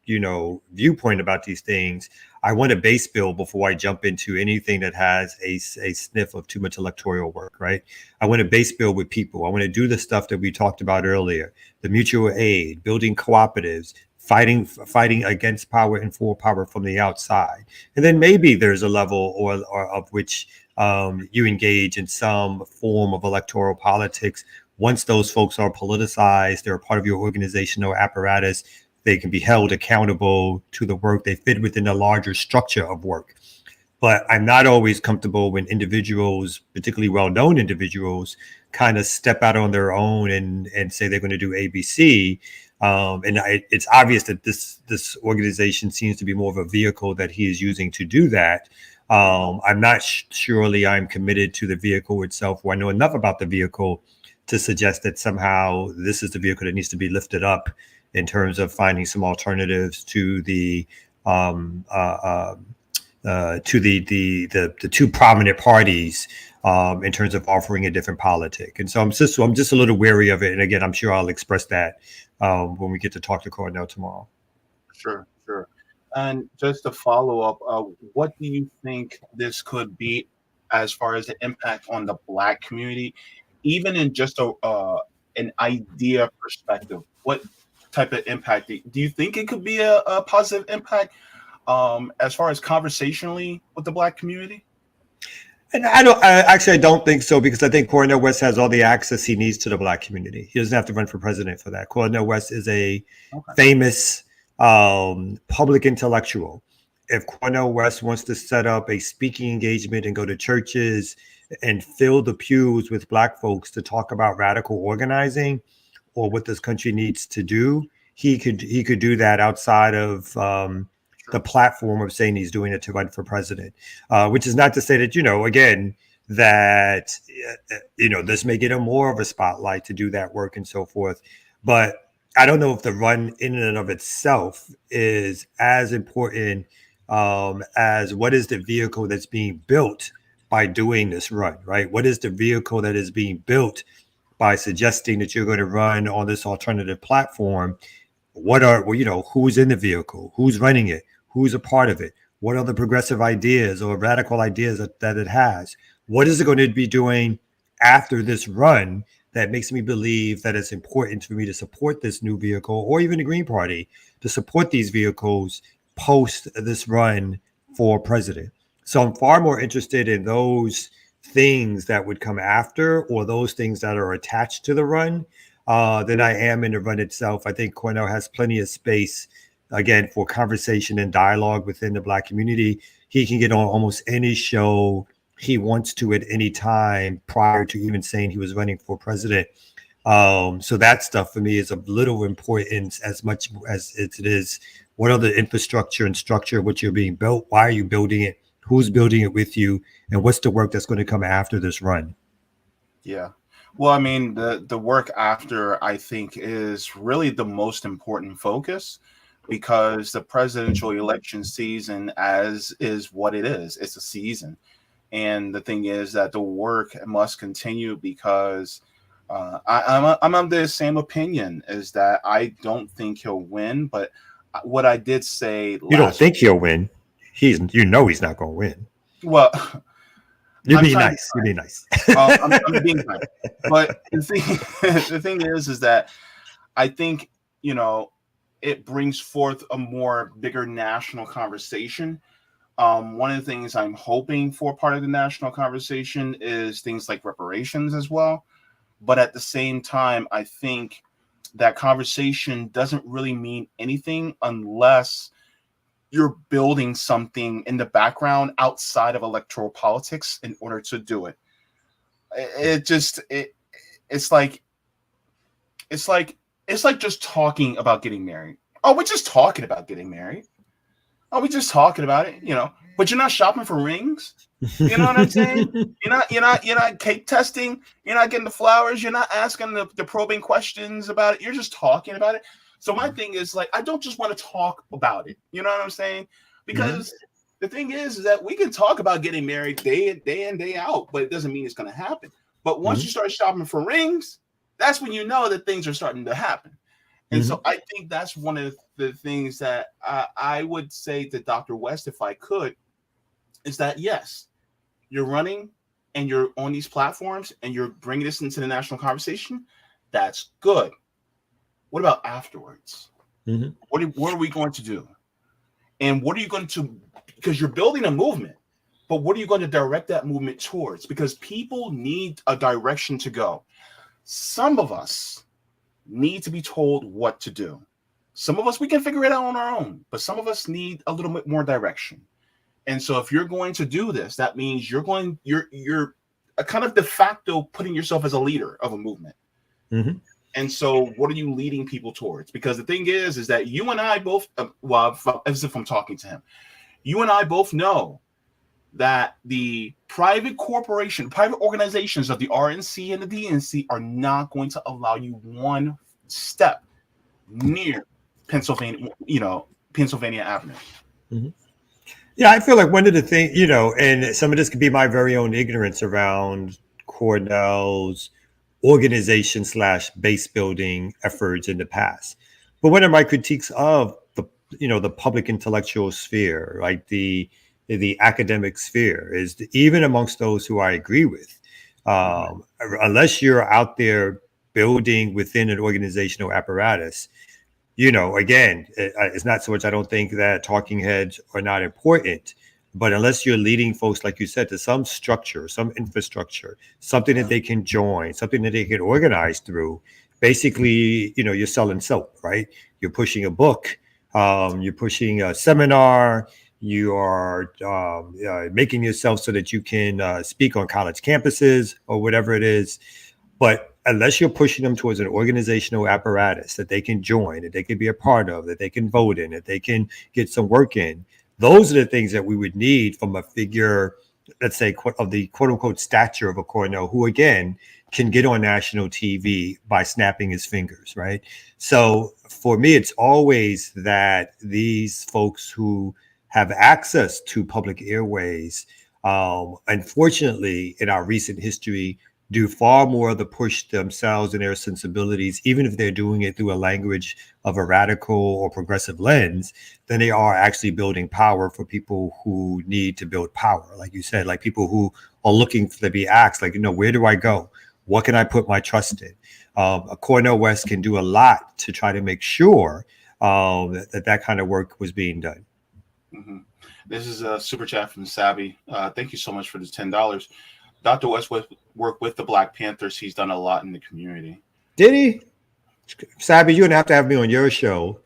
S2: viewpoint about these things. I want a base bill before I jump into anything that has a sniff of too much electoral work, right? I want a base bill with people. I want to do the stuff that we talked about earlier, the mutual aid, building cooperatives, fighting against power and for power from the outside. And then maybe there's a level or of which you engage in some form of electoral politics. Once those folks are politicized, they're a part of your organizational apparatus, they can be held accountable to the work. They fit within a larger structure of work. But I'm not always comfortable when individuals, particularly well-known individuals, kind of step out on their own and say they're going to do ABC. It's obvious that this organization seems to be more of a vehicle that he is using to do that. I'm not surely I'm committed to the vehicle itself, or I know enough about the vehicle to suggest that somehow this is the vehicle that needs to be lifted up in terms of finding some alternatives to the two prominent parties in terms of offering a different politic. And so I'm just a little wary of it. And again, I'm sure I'll express that when we get to talk to Cornell tomorrow.
S1: Sure. And just to follow up, what do you think this could be as far as the impact on the Black community, even in just an idea perspective? What type of impact do you think it could be a positive impact as far as conversationally with the Black community?
S2: And I don't think so, because I think Cornel West has all the access he needs to the Black community. He doesn't have to run for president for that. Cornel West is a famous public intellectual. If Cornel West wants to set up a speaking engagement and go to churches and fill the pews with Black folks to talk about radical organizing or what this country needs to do, he could do that outside of the platform of saying he's doing it to run for president, which is not to say that, again, that, this may get him more of a spotlight to do that work and so forth. But I don't know if the run in and of itself is as important as what is the vehicle that's being built by doing this run, right? What is the vehicle that is being built by suggesting that you're going to run on this alternative platform? Who's in the vehicle? Who's running it? Who's a part of it? What are the progressive ideas or radical ideas that it has? What is it going to be doing after this run that makes me believe that it's important for me to support this new vehicle, or even the Green Party, to support these vehicles post this run for president? So I'm far more interested in those things that would come after, or those things that are attached to the run, than I am in the run itself. I think Cornell has plenty of space, again, for conversation and dialogue within the Black community. He can get on almost any show he wants to at any time prior to even saying he was running for president. So that stuff for me is of little importance as much as it is what are the infrastructure and structure of what you're being built, why are you building it, who's building it with you, and what's the work that's going to come after this run.
S1: Yeah. Well, I mean, the work after, I think, is really the most important focus, because the presidential election season is what it is. It's a season. And the thing is that the work must continue, because I'm of the same opinion, is that I don't think he'll win. But what I did say,
S2: you don't think he'll win? He's not going to win.
S1: Well,
S2: you're being nice. You're being nice.
S1: I'm being nice. But the thing is that I think it brings forth a more bigger national conversation. One of the things I'm hoping for part of the national conversation is things like reparations as well. But at the same time, I think that conversation doesn't really mean anything unless you're building something in the background outside of electoral politics in order to do it. It's like it's like it's like just talking about getting married. Oh, we're just talking about getting married. Oh, we're just talking about it, but you're not shopping for rings. You know what I'm saying? You're not cake testing. You're not getting the flowers. You're not asking the probing questions about it. You're just talking about it. So my thing is, like, I don't just want to talk about it. You know what I'm saying? Because the thing is that we can talk about getting married day in, day out, but it doesn't mean it's going to happen. But once you start shopping for rings, that's when you know that things are starting to happen. And so I think that's one of the things that I would say to Dr. West, if I could, is that yes, you're running and you're on these platforms and you're bringing this into the national conversation. That's good. What about afterwards? What are we going to do? And what are you going to, because you're building a movement, but what are you going to direct that movement towards? Because people need a direction to go. Some of us need to be told what to do. Some of us, we can figure it out on our own, but some of us need a little bit more direction. And so if you're going to do this, that means you're a kind of de facto putting yourself as a leader of a movement. And so what are you leading people towards? Because the thing is that you and I both, as if I'm talking to him, you and I both know that the private organizations of the RNC and the DNC are not going to allow you one step near Pennsylvania Avenue.
S2: Yeah, I feel like one of the things, and some of this could be my very own ignorance around Cornell's organization / base building efforts in the past. But one of my critiques of the public intellectual sphere, like the academic sphere, is even amongst those who I agree with, unless you're out there building within an organizational apparatus, again, it's not so much I don't think that talking heads are not important, but unless you're leading folks, like you said, to some structure, some infrastructure, something that they can join, something that they can organize through, basically, you're selling soap, right? You're pushing a book, you're pushing a seminar, you are making yourself so that you can speak on college campuses or whatever it is. But unless you're pushing them towards an organizational apparatus that they can join, that they can be a part of, that they can vote in, that they can get some work in, those are the things that we would need from a figure, let's say, of the quote unquote stature of a Cornell, who again can get on national TV by snapping his fingers, right? So for me, it's always that these folks who have access to public airways, unfortunately, in our recent history, do far more of the push themselves and their sensibilities, even if they're doing it through a language of a radical or progressive lens, than they are actually building power for people who need to build power. Like you said, like people who are looking to be asked, like, where do I go? What can I put my trust in? Cornell West can do a lot to try to make sure that kind of work was being done.
S1: This is a super chat from Savvy. Thank you so much for the $10. Dr. West worked with the Black Panthers. He's done a lot in the community.
S2: Did he? Sabby, you're going to have me on your show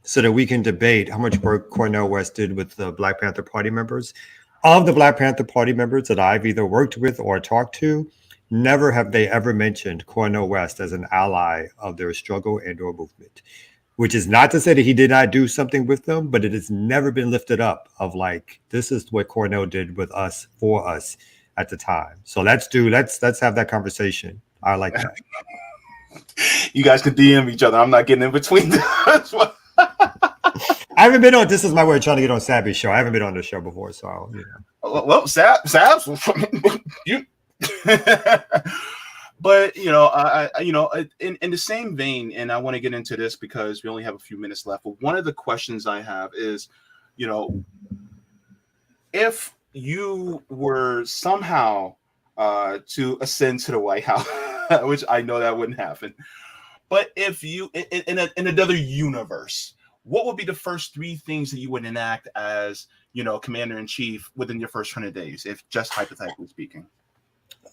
S2: so that we can debate how much work Cornell West did with the Black Panther Party members. Of the Black Panther Party members that I've either worked with or talked to, never have they ever mentioned Cornell West as an ally of their struggle and or movement, which is not to say that he did not do something with them, but it has never been lifted up of like, this is what Cornell did with us, for us at the time. So let's have that conversation. I like that.
S1: You guys could DM each other. I'm not getting in between.
S2: I haven't been on. This is my way of trying to get on Sabby's show. I haven't been on the show before, so
S1: Well, Sabs, you. But in the same vein, and I want to get into this because we only have a few minutes left. But one of the questions I have is, if you were somehow to ascend to the White House, which I know that wouldn't happen, But if you in another universe, what would be the first three things that you would enact as, commander in chief within your first 100 days, if just hypothetically speaking?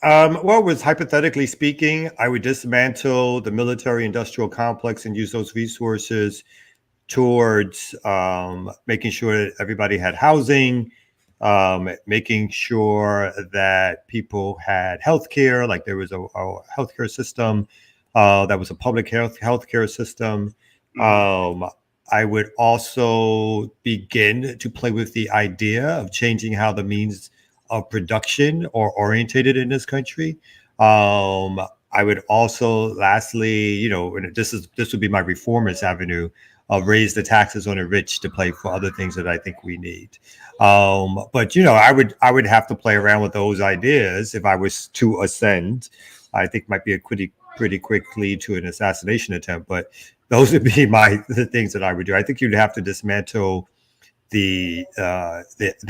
S2: Well, with hypothetically speaking, I would dismantle the military industrial complex and use those resources towards making sure that everybody had housing, making sure that people had health care, like there was a healthcare system that was a public healthcare system.
S1: Mm-hmm.
S2: I would also begin to play with the idea of changing how the means of production are orientated in this country. I would also, lastly, and this would be my reformist avenue, raise the taxes on the rich to pay for other things that I think we need. But I would have to play around with those ideas if I was to ascend. I think might be a pretty quickly to an assassination attempt, but those would be the things that I would do. I think you'd have to dismantle the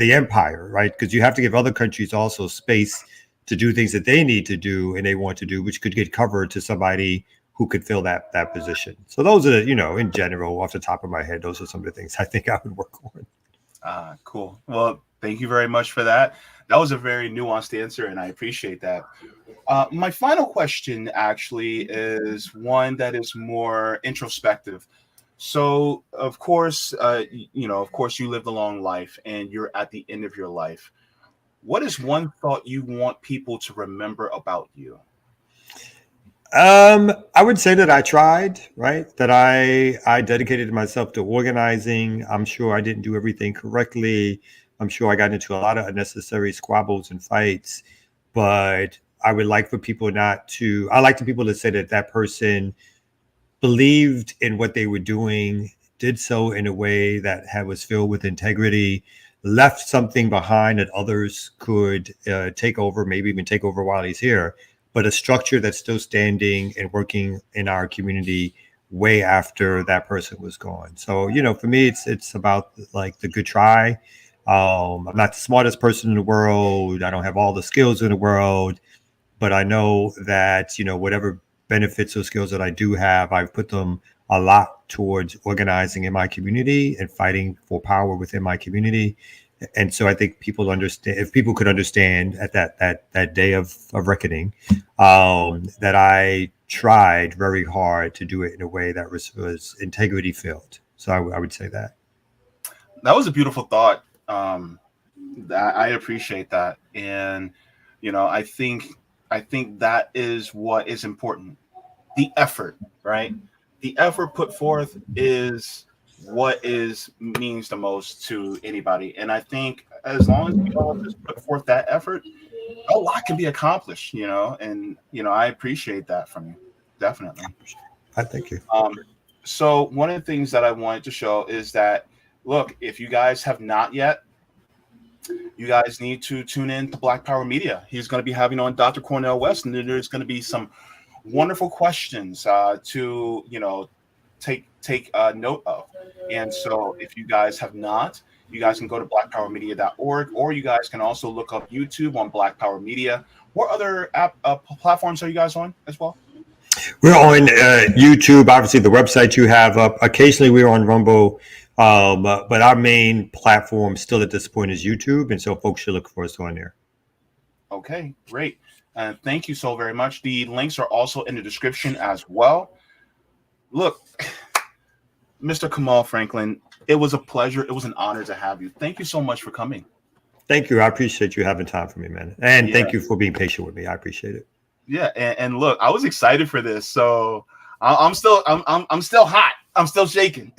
S2: empire, right? Because you have to give other countries also space to do things that they need to do and they want to do, which could get covered to somebody who could fill that position. So those are, in general, off the top of my head, those are some of the things I think I would work on.
S1: Cool. Well, thank you very much for that. That was a very nuanced answer, and I appreciate that. My final question actually is one that is more introspective. So, of course, you lived a long life and you're at the end of your life. What is one thought you want people to remember about you?
S2: I would say that I tried, right? That I dedicated myself to organizing. I'm sure I didn't do everything correctly. I'm sure I got into a lot of unnecessary squabbles and fights, but I would like for people not to. I like the people to say that that person believed in what they were doing, did so in a way that was filled with integrity, left something behind that others could take over, maybe even take over while he's here, but a structure that's still standing and working in our community way after that person was gone. So, for me, it's about like the good try. I'm not the smartest person in the world. I don't have all the skills in the world, but I know that, whatever benefits or skills that I do have, I've put them a lot towards organizing in my community and fighting for power within my community. And so I think people understand, if people could understand at that day of reckoning, that I tried very hard to do it in a way that was integrity filled. So I would say that.
S1: That was a beautiful thought. I appreciate that, and I think that is what is important. The effort, right? The effort put forth is what is means the most to anybody, and I think as long as we all just put forth that effort, a lot can be accomplished. And I appreciate that from you, definitely.
S2: I thank you.
S1: So one of the things that I wanted to show is that, look, if you guys have not yet, you guys need to tune in to Black Power Media. He's going to be having on Dr. Cornell West, and there's going to be some wonderful questions to take note of. And so, if you guys have not, you guys can go to blackpowermedia.org, or you guys can also look up YouTube on Black Power Media. What other platforms are you guys on as well?
S2: We're on YouTube, obviously the website you have up. Occasionally we're on Rumble, but our main platform still at this point is YouTube, and so folks should look for us on there.
S1: Okay, great. Thank you so very much. The links are also in the description as well. Look, Mr. Kamau Franklin, it was a pleasure. It was an honor to have you. Thank you so much for coming.
S2: Thank you. I appreciate you having time for me, man. And
S1: Yeah.
S2: thank you for being patient with me. I appreciate it.
S1: Yeah, and look, I was excited for this, so I'm still hot. I'm still shaking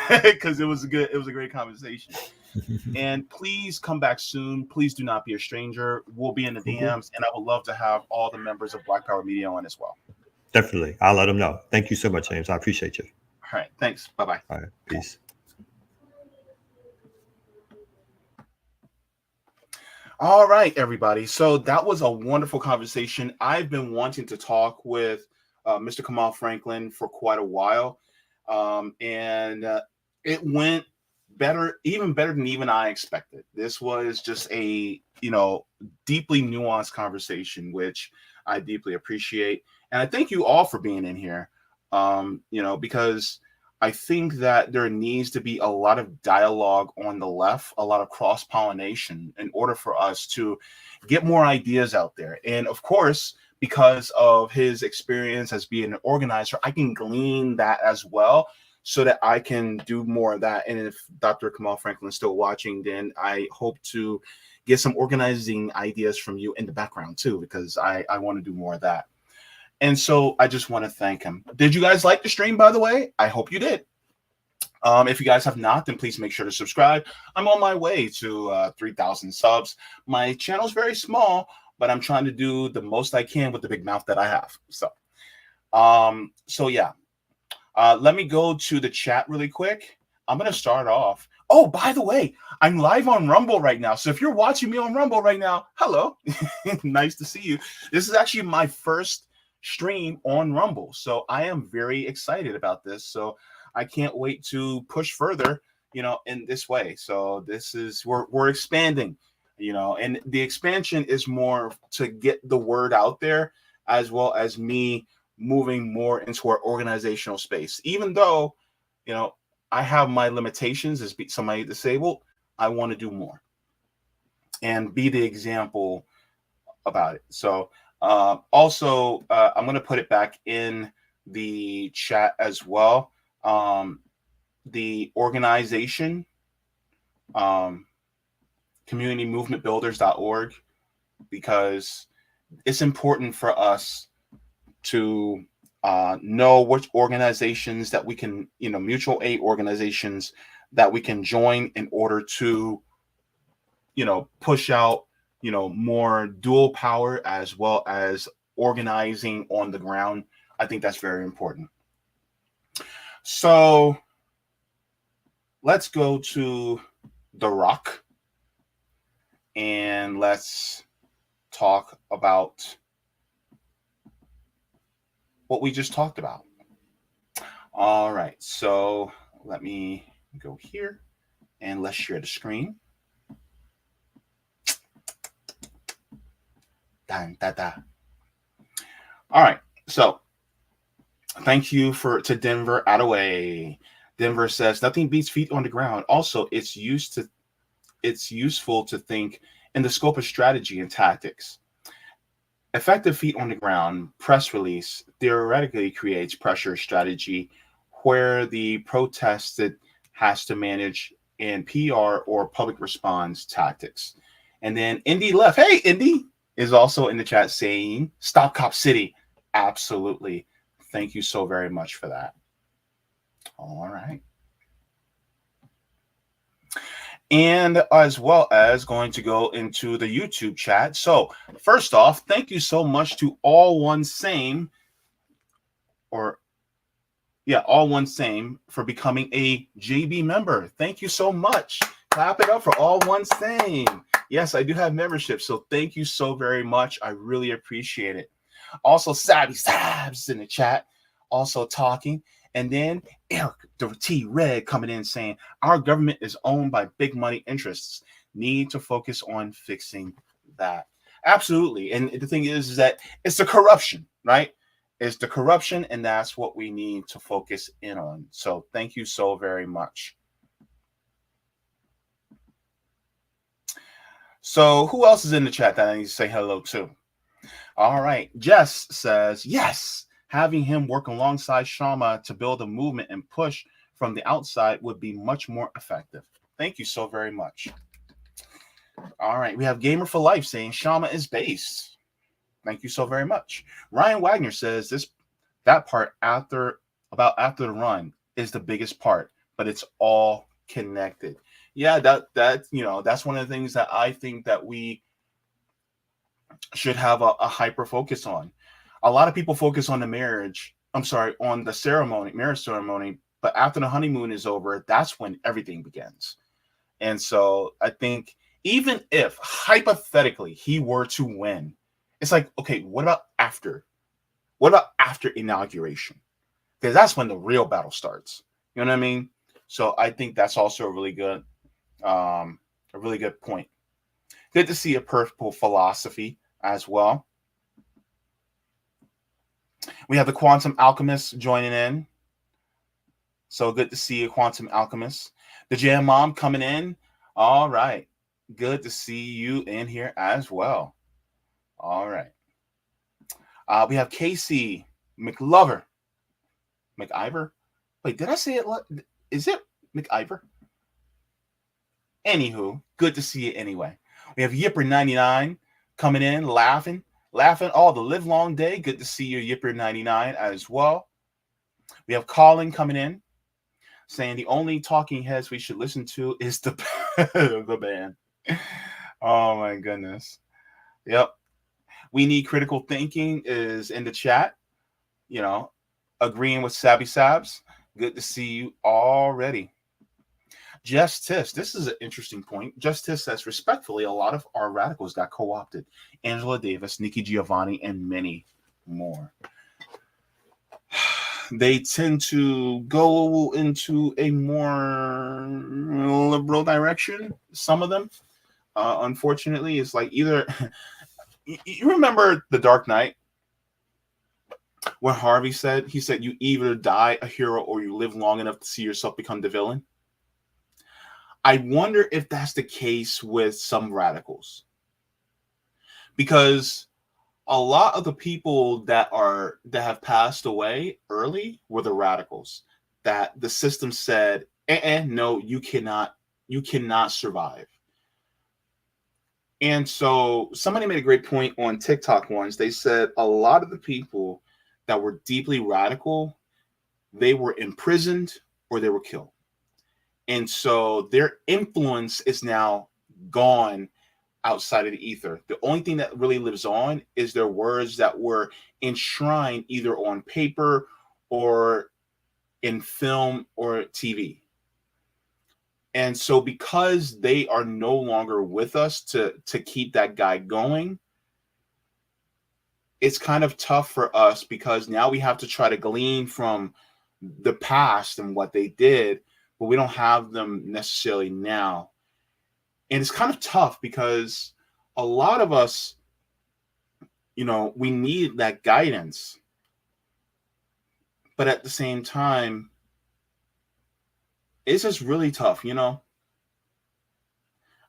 S1: because it was a great conversation. And please come back soon. Please do not be a stranger. We'll be in the DMs, and I would love to have all the members of Black Power Media on as well.
S2: Definitely. I'll let them know. Thank you so much, James. I appreciate you.
S1: All right. Thanks. Bye-bye.
S2: All right. Peace.
S1: All right, everybody. So that was a wonderful conversation. I've been wanting to talk with Mr. Kamau Franklin for quite a while. And it went better, even better than even I expected. This was just a, deeply nuanced conversation, which I deeply appreciate. And I thank you all for being in here. Because I think that there needs to be a lot of dialogue on the left, a lot of cross pollination in order for us to get more ideas out there. And of course, because of his experience as being an organizer, I can glean that as well so that I can do more of that. And if Dr. Kamau Franklin is still watching, then I hope to get some organizing ideas from you in the background too, because I want to do more of that. And so I just want to thank him. Did you guys like the stream, by the way? I hope you did. If you guys have not, then please make sure to subscribe. I'm on my way to 3,000 subs. My channel's very small, but I'm trying to do the most I can with the big mouth that I have. So yeah. Let me go to the chat really quick. I'm going to start off. Oh, by the way, I'm live on Rumble right now. So if you're watching me on Rumble right now, hello. Nice to see you. This is actually my first stream on Rumble. So I am very excited about this. So I can't wait to push further, in this way. So this is, we're expanding, and the expansion is more to get the word out there, as well as me moving more into our organizational space. Even though, I have my limitations as somebody disabled, I want to do more and be the example about it. So also, I'm going to put it back in the chat as well. The organization, communitymovementbuilders.org, because it's important for us to know which organizations that we can, mutual aid organizations that we can join in order to, push out, more dual power as well as organizing on the ground. I think that's very important. So let's go to The Rock and let's talk about what we just talked about. All right, so let me go here and let's share the screen. Dun, da, da. All right, so thank you to Denver Attaway. Denver says nothing beats feet on the ground. Also, it's useful to think in the scope of strategy and tactics. Effective feet on the ground press release theoretically creates pressure strategy where the protested has to manage in PR or public response tactics. And then Indy left. Hey, Indy is also in the chat saying, stop Cop City. Absolutely. Thank you so very much for that. All right. And as well as going to go into the YouTube chat. So first off, thank you so much to All One Same, All One Same, for becoming a JB member. Thank you so much. Clap it up for All One Same. Yes, I do have membership, so thank you so very much. I really appreciate it. Also, Savvy Sabs in the chat, also talking. And then Eric the T Red coming in saying, our government is owned by big money interests. Need to focus on fixing that. Absolutely. And the thing is that it's the corruption, right? It's the corruption, and that's what we need to focus in on. So thank you so very much. So who else is in the chat that I need to say hello to? All right. Jess says, yes, having him work alongside Shama to build a movement and push from the outside would be much more effective. Thank you so very much. All right. We have Gamer for Life saying Shama is based. Thank you so very much. Ryan Wagner says that part after the run is the biggest part, but it's all connected. Yeah, that's one of the things that I think that we should have a hyper focus on. A lot of people focus on the marriage ceremony, but after the honeymoon is over, that's when everything begins. And so I think even if hypothetically he were to win, it's like, okay, what about after? What about after inauguration? Because that's when the real battle starts. You know what I mean? So I think that's also a really good point. Good to see a purple philosophy as well. We have the Quantum Alchemist joining in. So good to see you, Quantum Alchemist. The Jam Mom coming in. All right. Good to see you in here as well. All right. We have Casey McLover. McIver? Wait, did I say it? Is it McIver? Anywho, good to see you anyway. We have Yipper99 coming in, laughing all the live long day. Good to see you, Yipper99 as well. We have Colin coming in, saying the only talking heads we should listen to is the band. Oh my goodness. Yep. We Need Critical Thinking is in the chat. You know, agreeing with Sabby Sabs. Good to see you already. Justice. This is an interesting point. Justice says, respectfully, a lot of our radicals got co-opted. Angela Davis, Nikki Giovanni, and many more. They tend to go into a more liberal direction. Some of them, unfortunately, is like either. You remember The Dark Knight? When Harvey said, you either die a hero or you live long enough to see yourself become the villain. I wonder if that's the case with some radicals. Because a lot of the people that have passed away early were the radicals. That the system said, no, you cannot survive. And so somebody made a great point on TikTok once. They said a lot of the people that were deeply radical, they were imprisoned or they were killed. And so their influence is now gone outside of the ether. The only thing that really lives on is their words that were enshrined either on paper or in film or TV. And so because they are no longer with us to keep that guy going, it's kind of tough for us because now we have to try to glean from the past and what they did, but we don't have them necessarily now. And it's kind of tough because a lot of us, we need that guidance. But at the same time, it's just really tough,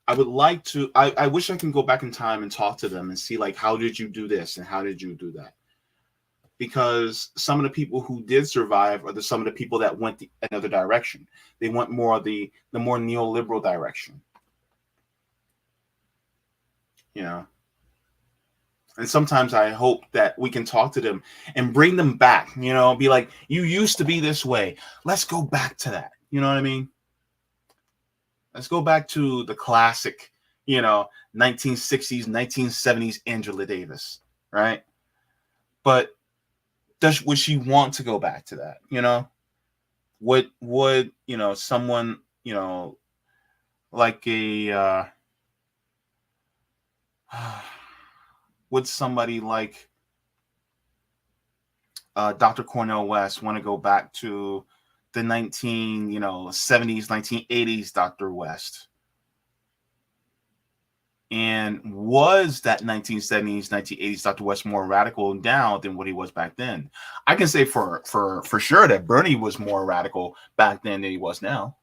S1: I would like to, I wish I can go back in time and talk to them and see, like, how did you do this and how did you do that? Because some of the people who did survive are some of the people that went another direction. They went more of the more neoliberal direction. And sometimes I hope that we can talk to them and bring them back, be like, you used to be this way. Let's go back to that. You know what I mean? Let's go back to the classic, 1960s, 1970s Angela Davis, right? But would she want to go back to that? Would someone, like a would somebody like Dr. Cornel West want to go back to the 1970s, 1980s Dr. West? And was that 1970s, 1980s Dr. West more radical now than what he was back then? I can say for sure that Bernie was more radical back then than he was now.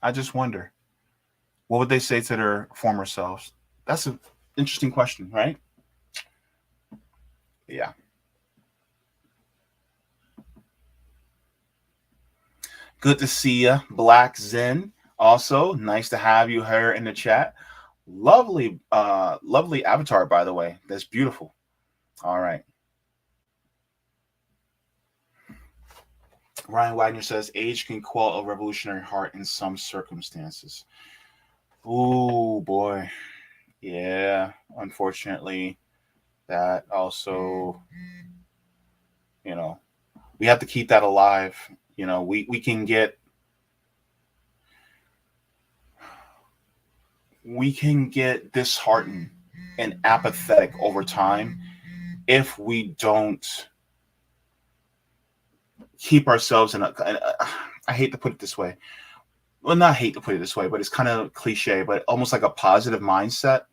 S1: I just wonder, what would they say to their former selves? That's an interesting question, right? Yeah. Good to see you, Black Zen. Also, nice to have you here in the chat. Lovely avatar, by the way. That's beautiful. All right. Ryan Wagner says, age can quell a revolutionary heart in some circumstances. Oh, boy. Yeah, unfortunately, that also, we have to keep that alive. We can get disheartened and apathetic over time if we don't keep ourselves in I hate to put it this way. Well, not hate to put it this way, but it's kind of cliche, but almost like a positive mindset.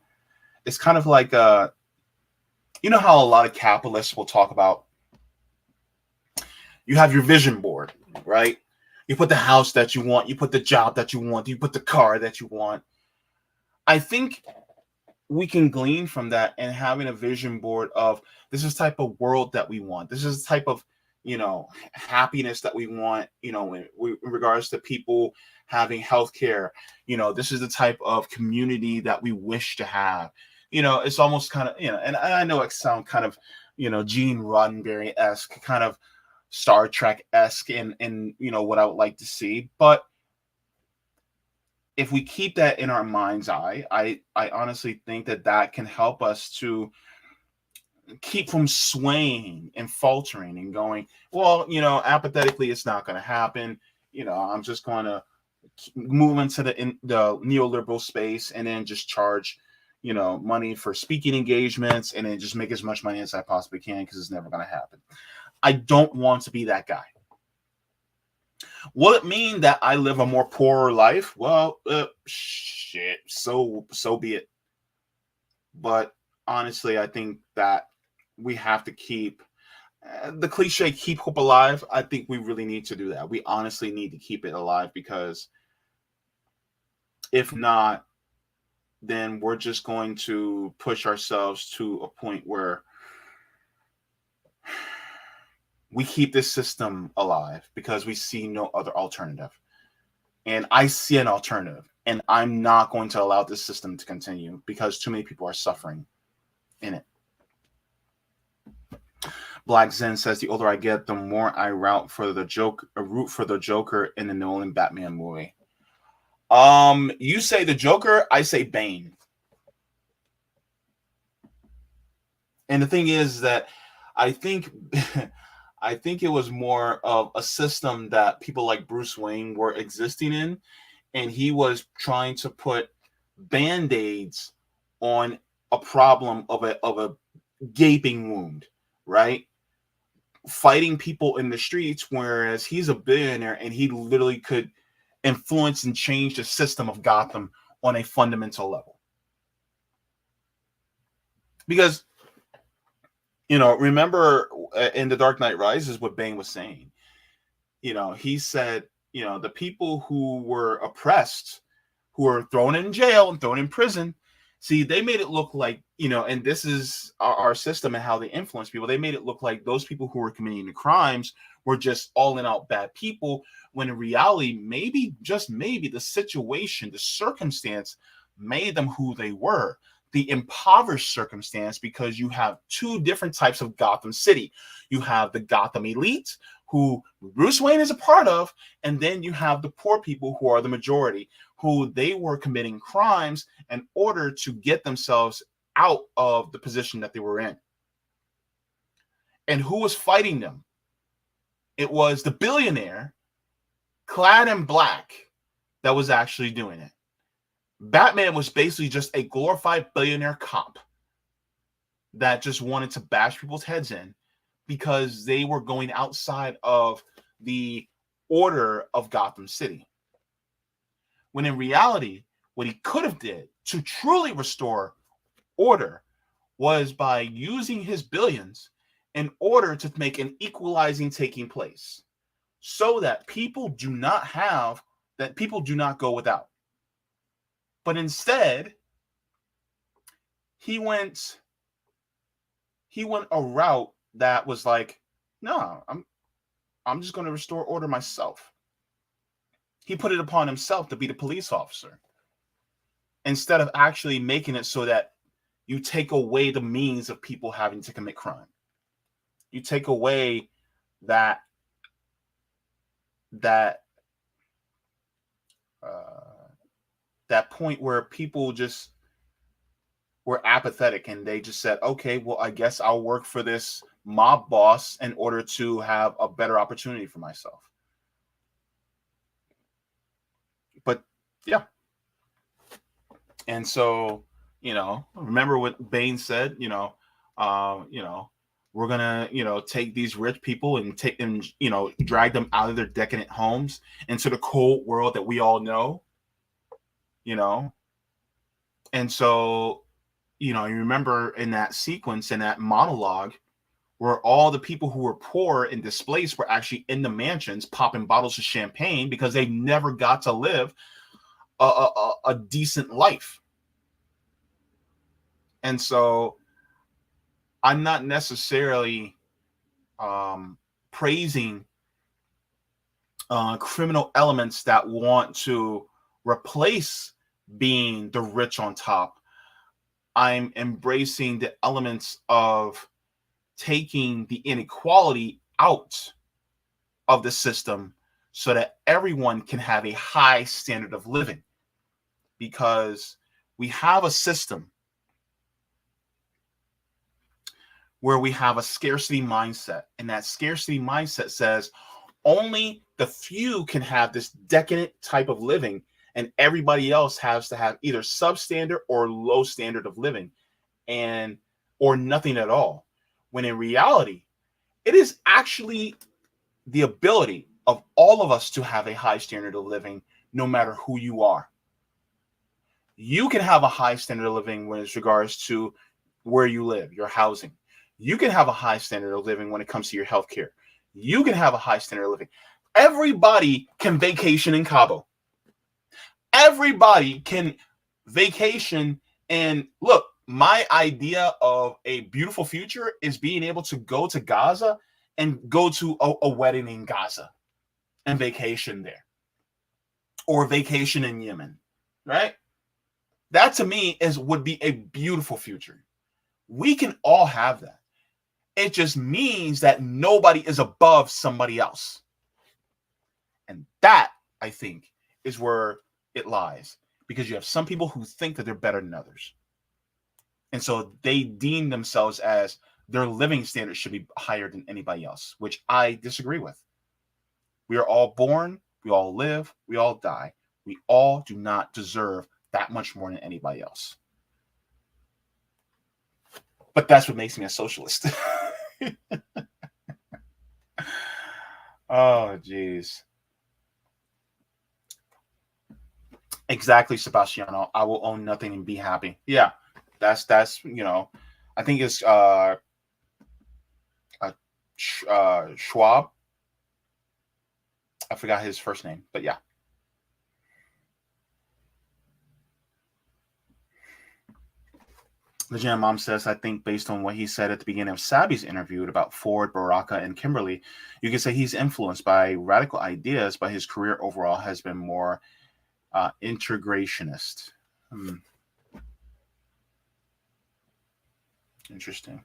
S1: it's kind of like you know how a lot of capitalists will talk about, you have your vision board, right? You put the house that you want, you put the job that you want, you put the car that you want. I think we can glean from that and having a vision board of, this is the type of world that we want. This is the type of, happiness that we want, in regards to people having healthcare. This is the type of community that we wish to have. It's almost kind of, and I know it sounds kind of, Gene Roddenberry-esque, kind of Star Trek-esque in what I would like to see. But if we keep that in our mind's eye, I honestly think that can help us to keep from swaying and faltering and going, well, apathetically, it's not going to happen. I'm just going to move into the neoliberal space and then just charge, money for speaking engagements and then just make as much money as I possibly can, because it's never going to happen. I don't want to be that guy. Will it mean that I live a more poorer life? Well, shit, so be it. But honestly, I think that we have to keep the cliche, keep hope alive. I think we really need to do that. We honestly need to keep it alive, because if not, then we're just going to push ourselves to a point where we keep this system alive because we see no other alternative. And I see an alternative, and I'm not going to allow this system to continue because too many people are suffering in it. Black Zen says, the older I get, the more I root for the Joker in the Nolan Batman movie. You say the Joker, I say Bane. And the thing is that I think it was more of a system that people like Bruce Wayne were existing in, and he was trying to put band-aids on a problem of a gaping wound, right? Fighting people in the streets, whereas he's a billionaire and he literally could influence and change the system of Gotham on a fundamental level. Because, remember in The Dark Knight Rises what Bane was saying. He said, the people who were oppressed, who were thrown in jail and thrown in prison, see, they made it look like, and this is our system and how they influence people. They made it look like those people who were committing the crimes were just all in out bad people, when in reality, maybe, just maybe, the situation, the circumstance made them who they were. The impoverished circumstance, because you have two different types of Gotham City. You have the Gotham elite, who Bruce Wayne is a part of, and then you have the poor people, who are the majority, who they were committing crimes in order to get themselves out of the position that they were in. And who was fighting them? It was the billionaire clad in black that was actually doing it. Batman was basically just a glorified billionaire cop that just wanted to bash people's heads in because they were going outside of the order of Gotham City. When in reality, what he could have did to truly restore order was by using his billions in order to make an equalizing taking place, so that people do not go without. But instead, he went a route that was like, no, I'm just going to restore order myself. He put it upon himself to be the police officer, instead of actually making it so that you take away the means of people having to commit crime. You take away that point where people just were apathetic and they just said, okay, well, I guess I'll work for this mob boss in order to have a better opportunity for myself. But yeah. And so, remember what Bane said, we're gonna, take these rich people and take them, drag them out of their decadent homes into the cold world that we all know, And so you remember in that sequence, in that monologue, where all the people who were poor and displaced were actually in the mansions popping bottles of champagne because they never got to live a decent life. And so I'm not necessarily praising criminal elements that want to replace being the rich on top. I'm embracing the elements of taking the inequality out of the system so that everyone can have a high standard of living. Because we have a system where we have a scarcity mindset, and that scarcity mindset says only the few can have this decadent type of living, and everybody else has to have either substandard or low standard of living, and or nothing at all. When in reality, it is actually the ability of all of us to have a high standard of living, no matter who you are. You can have a high standard of living when it's regards to where you live, your housing. You can have a high standard of living when it comes to your healthcare. You can have a high standard of living. Everybody can vacation in Cabo. Everybody can vacation. And look, my idea of a beautiful future is being able to go to Gaza and go to a wedding in Gaza and vacation there, or vacation in Yemen, right? That to me would be a beautiful future. We can all have that. It just means that nobody is above somebody else. And that, I think, is where it lies. Because you have some people who think that they're better than others. And so they deem themselves as their living standards should be higher than anybody else, which I disagree with. We are all born, we all live, we all die. We all do not deserve that much more than anybody else. But that's what makes me a socialist. Oh, geez. Exactly, Sebastiano. I will own nothing and be happy. Yeah, that's I think it's Schwab. I forgot his first name, but yeah. The Jam Mom says, I think based on what he said at the beginning of Sabi's interview about Ford, Baraka, and Kimberly, you can say he's influenced by radical ideas, but his career overall has been more integrationist. Interesting.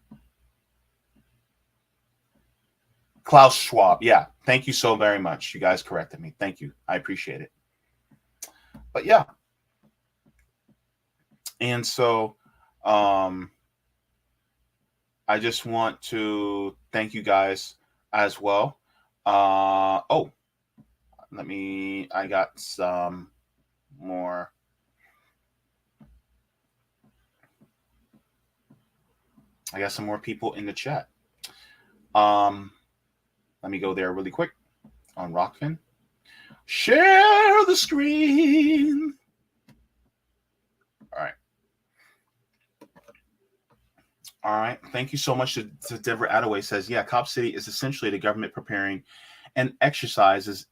S1: Klaus Schwab. Yeah. Thank you so very much. You guys corrected me. Thank you. I appreciate it. But yeah. And so I just want to thank you guys as well. I got some more. I got some more people in the chat. Let me go there really quick on Rockfin. Share the screen. All right. All right. Thank you so much to Deborah Attaway says, yeah, Cop City is essentially the government preparing and exercises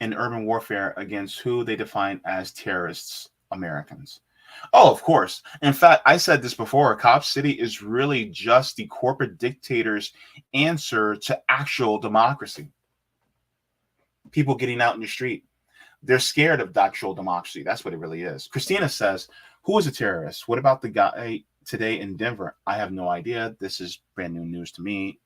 S1: in urban warfare against who they define as terrorists, Americans. Oh, of course. In fact, I said this before, Cop City is really just the corporate dictator's answer to actual democracy. People getting out in the street. They're scared of actual democracy. That's what it really is. Christina says, who is a terrorist? What about the guy today in Denver? I have no idea. This is brand new news to me.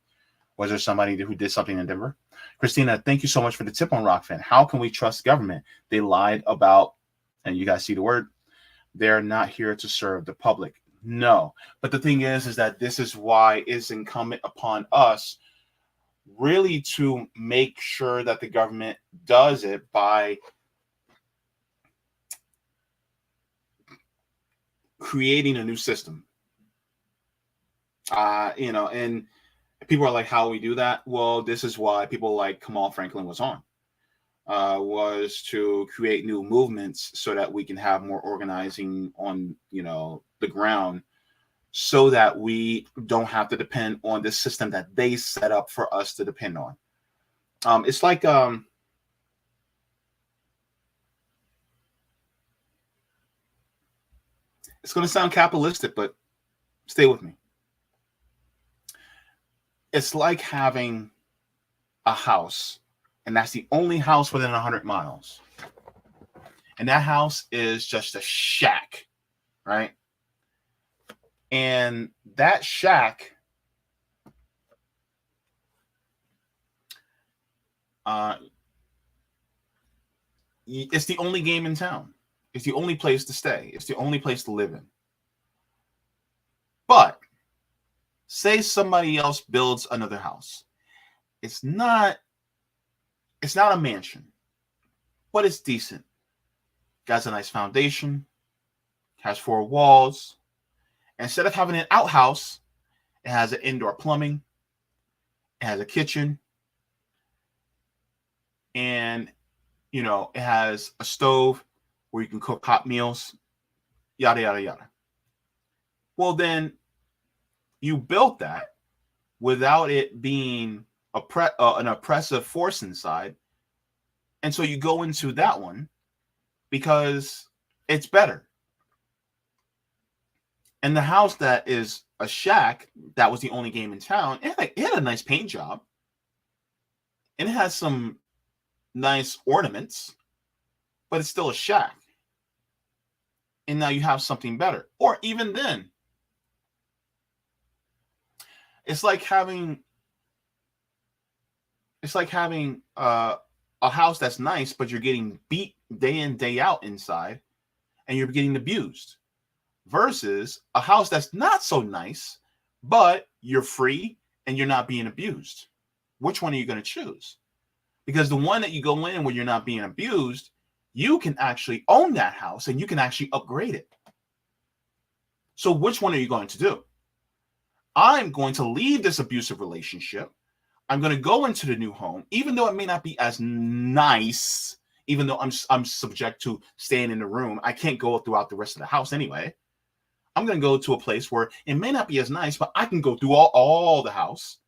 S1: Was there somebody who did something in Denver? Christina, thank you so much for the tip on Rockfin. How can we trust government? They lied about, and you guys see the word, they're not here to serve the public. No. But the thing is that this is why it's incumbent upon us really to make sure that the government does it by creating a new system. And people are like, how do we do that? Well, this is why people like Kamau Franklin was on. was to create new movements so that we can have more organizing on, the ground, so that we don't have to depend on the system that they set up for us to depend on. It's like it's going to sound capitalistic, but stay with me. It's like having a house, and that's the only house within 100 miles. And that house is just a shack, right? And that shack, it's the only game in town. It's the only place to stay. It's the only place to live in. But say somebody else builds another house. It's not a mansion, but it's decent. Got a nice foundation, has 4 walls. Instead of having an outhouse, it has an indoor plumbing, it has a kitchen, and it has a stove where you can cook hot meals, yada yada yada. Well, then you built that without it being an oppressive force inside, and so you go into that one because it's better. And the house that is a shack, that was the only game in town, it had a nice paint job. And it has some nice ornaments, but it's still a shack. And now you have something better. Or even then, it's like having a house that's nice, but you're getting beat day in, day out inside, and you're getting abused. Versus a house that's not so nice, but you're free and you're not being abused. Which one are you going to choose? Because the one that you go in where you're not being abused, you can actually own that house and you can actually upgrade it. So which one are you going to do? I'm going to leave this abusive relationship. I'm going to go into the new home, even though it may not be as nice, even though I'm subject to staying in the room. I can't go throughout the rest of the house anyway. I'm going to go to a place where it may not be as nice, but I can go through all the house.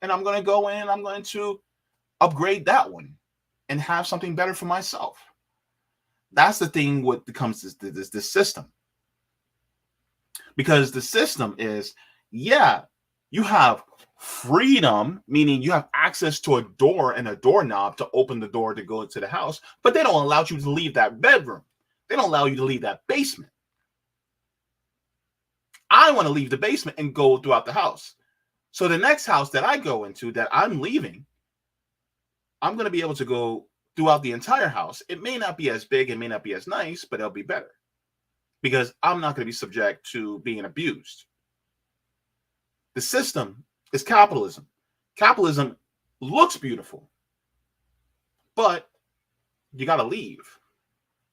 S1: And I'm going to go in, I'm going to upgrade that one and have something better for myself. That's the thing when it comes to this system. Because the system is, you have freedom, meaning you have access to a door and a doorknob to open the door to go into the house, but they don't allow you to leave that bedroom. They don't allow you to leave that basement. I want to leave the basement and go throughout the house. So the next house that I go into that I'm leaving, I'm going to be able to go throughout the entire house. It may not be as big, it may not be as nice, but it'll be better because I'm not going to be subject to being abused. The system is capitalism. Capitalism looks beautiful, but you got to leave.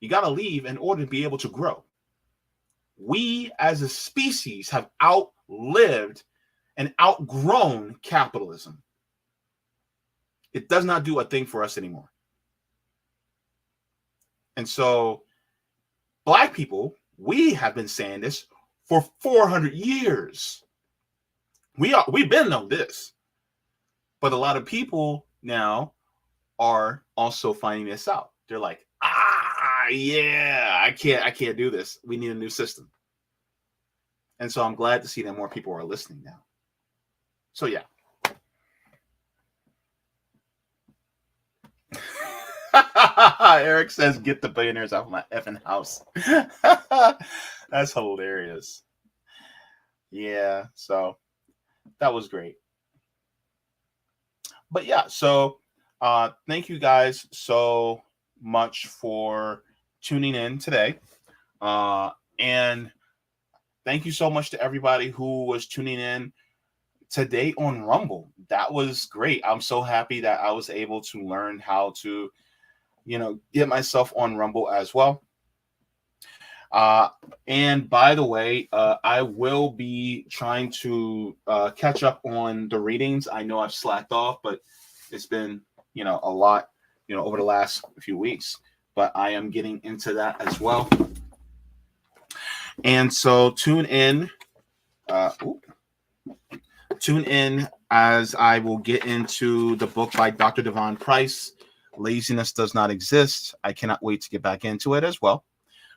S1: You got to leave in order to be able to grow. We as a species have outlived and outgrown capitalism. It does not do a thing for us anymore. And so Black people, we have been saying this for 400 years. We've been on this. But a lot of people now are also finding this out. They're like, I can't do this. We need a new system. And so I'm glad to see that more people are listening now. So yeah. Eric says, get the billionaires out of my effing house. That's hilarious. Yeah, so that was great. But yeah, so thank you guys so much for tuning in today. And thank you so much to everybody who was tuning in today on Rumble. That was great. I'm so happy that I was able to learn how to, get myself on Rumble as well. And by the way, I will be trying to catch up on the readings. I know I've slacked off, but it's been, a lot over the last few weeks. But I am getting into that as well. And so uh, tune in as I will get into the book by Dr. Devon Price, Laziness Does Not Exist. I cannot wait to get back into it as well.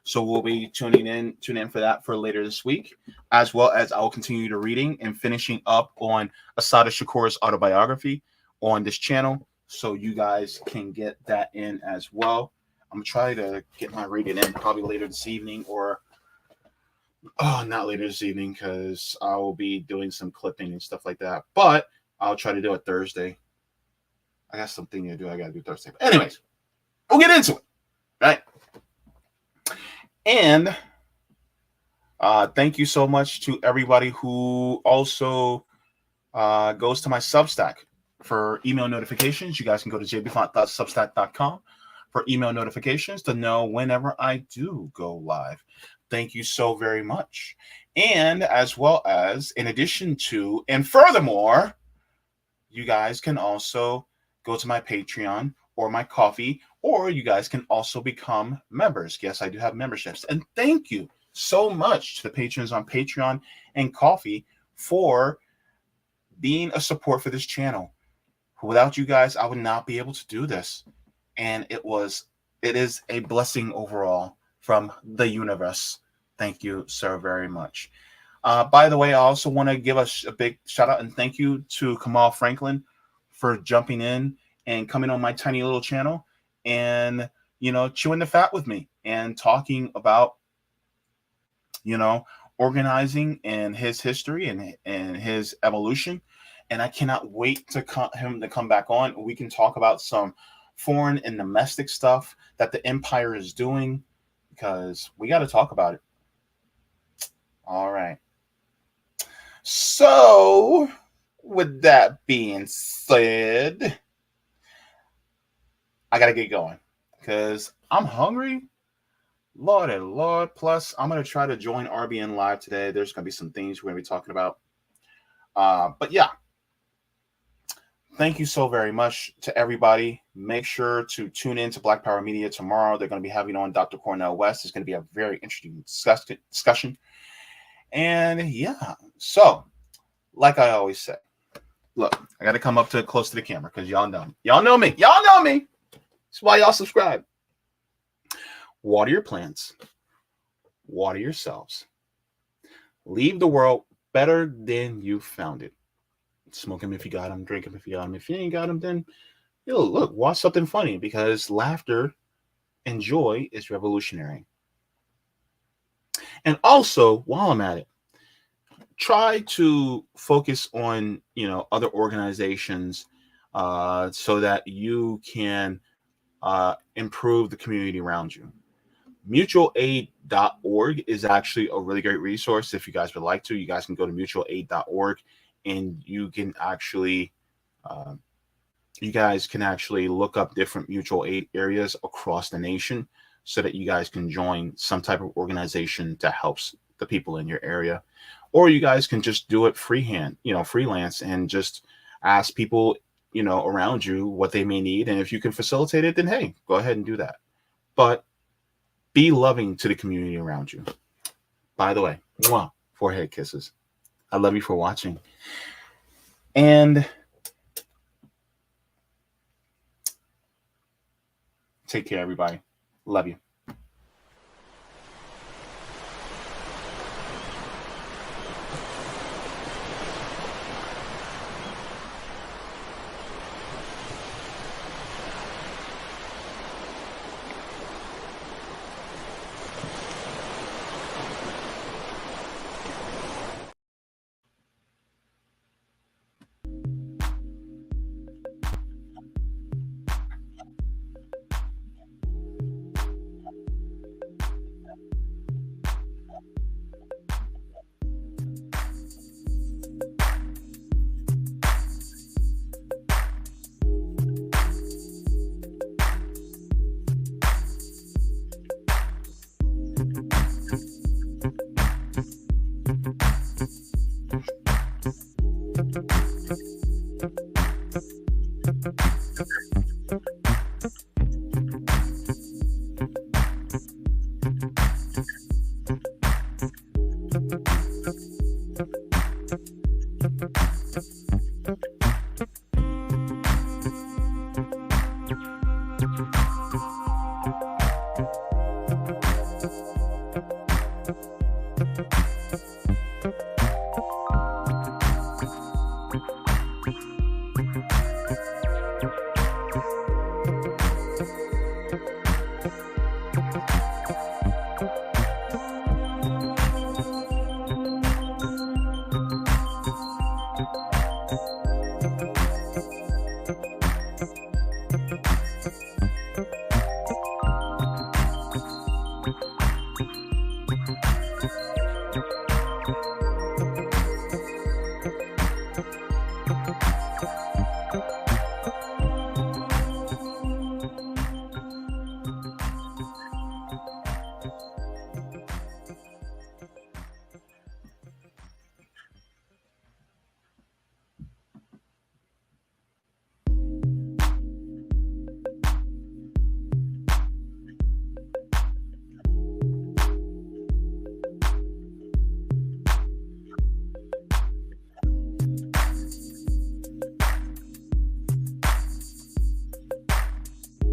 S1: So we'll be tune in for that for later this week, as well as I will continue to reading and finishing up on Asada Shakur's autobiography on this channel. So you guys can get that in as well. I'm gonna try to get my reading in probably later this evening, or not later this evening, because I will be doing some clipping and stuff like that. But I'll try to do it Thursday. I got something to do. I got to do Thursday. But anyways, we'll get into it, right? And thank you so much to everybody who also goes to my Substack for email notifications. You guys can go to jaybefaunt.substack.com for email notifications to know whenever I do go live. Thank you so very much. And as well as, in addition to, and furthermore, you guys can also go to my Patreon or my Coffee, or you guys can also become members. Yes, I do have memberships. And thank you so much to the patrons on Patreon and Coffee for being a support for this channel. Without you guys, I would not be able to do this. And it is a blessing overall from the universe. Thank you so very much. By the way, I also want to give us a big shout out and thank you to Kamau Franklin for jumping in and coming on my tiny little channel and, chewing the fat with me and talking about, organizing and his history and his evolution. And I cannot wait to him to come back on. We can talk about some foreign and domestic stuff that the empire is doing, because we got to talk about it. All right. So, with that being said, I got to get going because I'm hungry. Lord and Lord. Plus, I'm going to try to join RBN Live today. There's going to be some things we're going to be talking about. But yeah, thank you so very much to everybody. Make sure to tune in to Black Power Media tomorrow. They're going to be having on Dr. Cornell West. It's going to be a very interesting discussion. And yeah, so like I always say, look, I got to come up to close to the camera because y'all know me. Y'all know me. Y'all know me. That's why y'all subscribe. Water your plants. Water yourselves. Leave the world better than you found it. Smoke them if you got them. Drink them if you got them. If you ain't got them, then look, watch something funny, because laughter and joy is revolutionary. And also, while I'm at it, try to focus on, other organizations so that you can improve the community around you. Mutualaid.org is actually a really great resource. If you guys would like to, you guys can go to mutualaid.org and you can actually look up different mutual aid areas across the nation so that you guys can join some type of organization that helps the people in your area. Or you guys can just do it freelance, and just ask people, around you what they may need. And if you can facilitate it, then hey, go ahead and do that. But be loving to the community around you. By the way, forehead kisses. I love you for watching. And take care, everybody. Love you.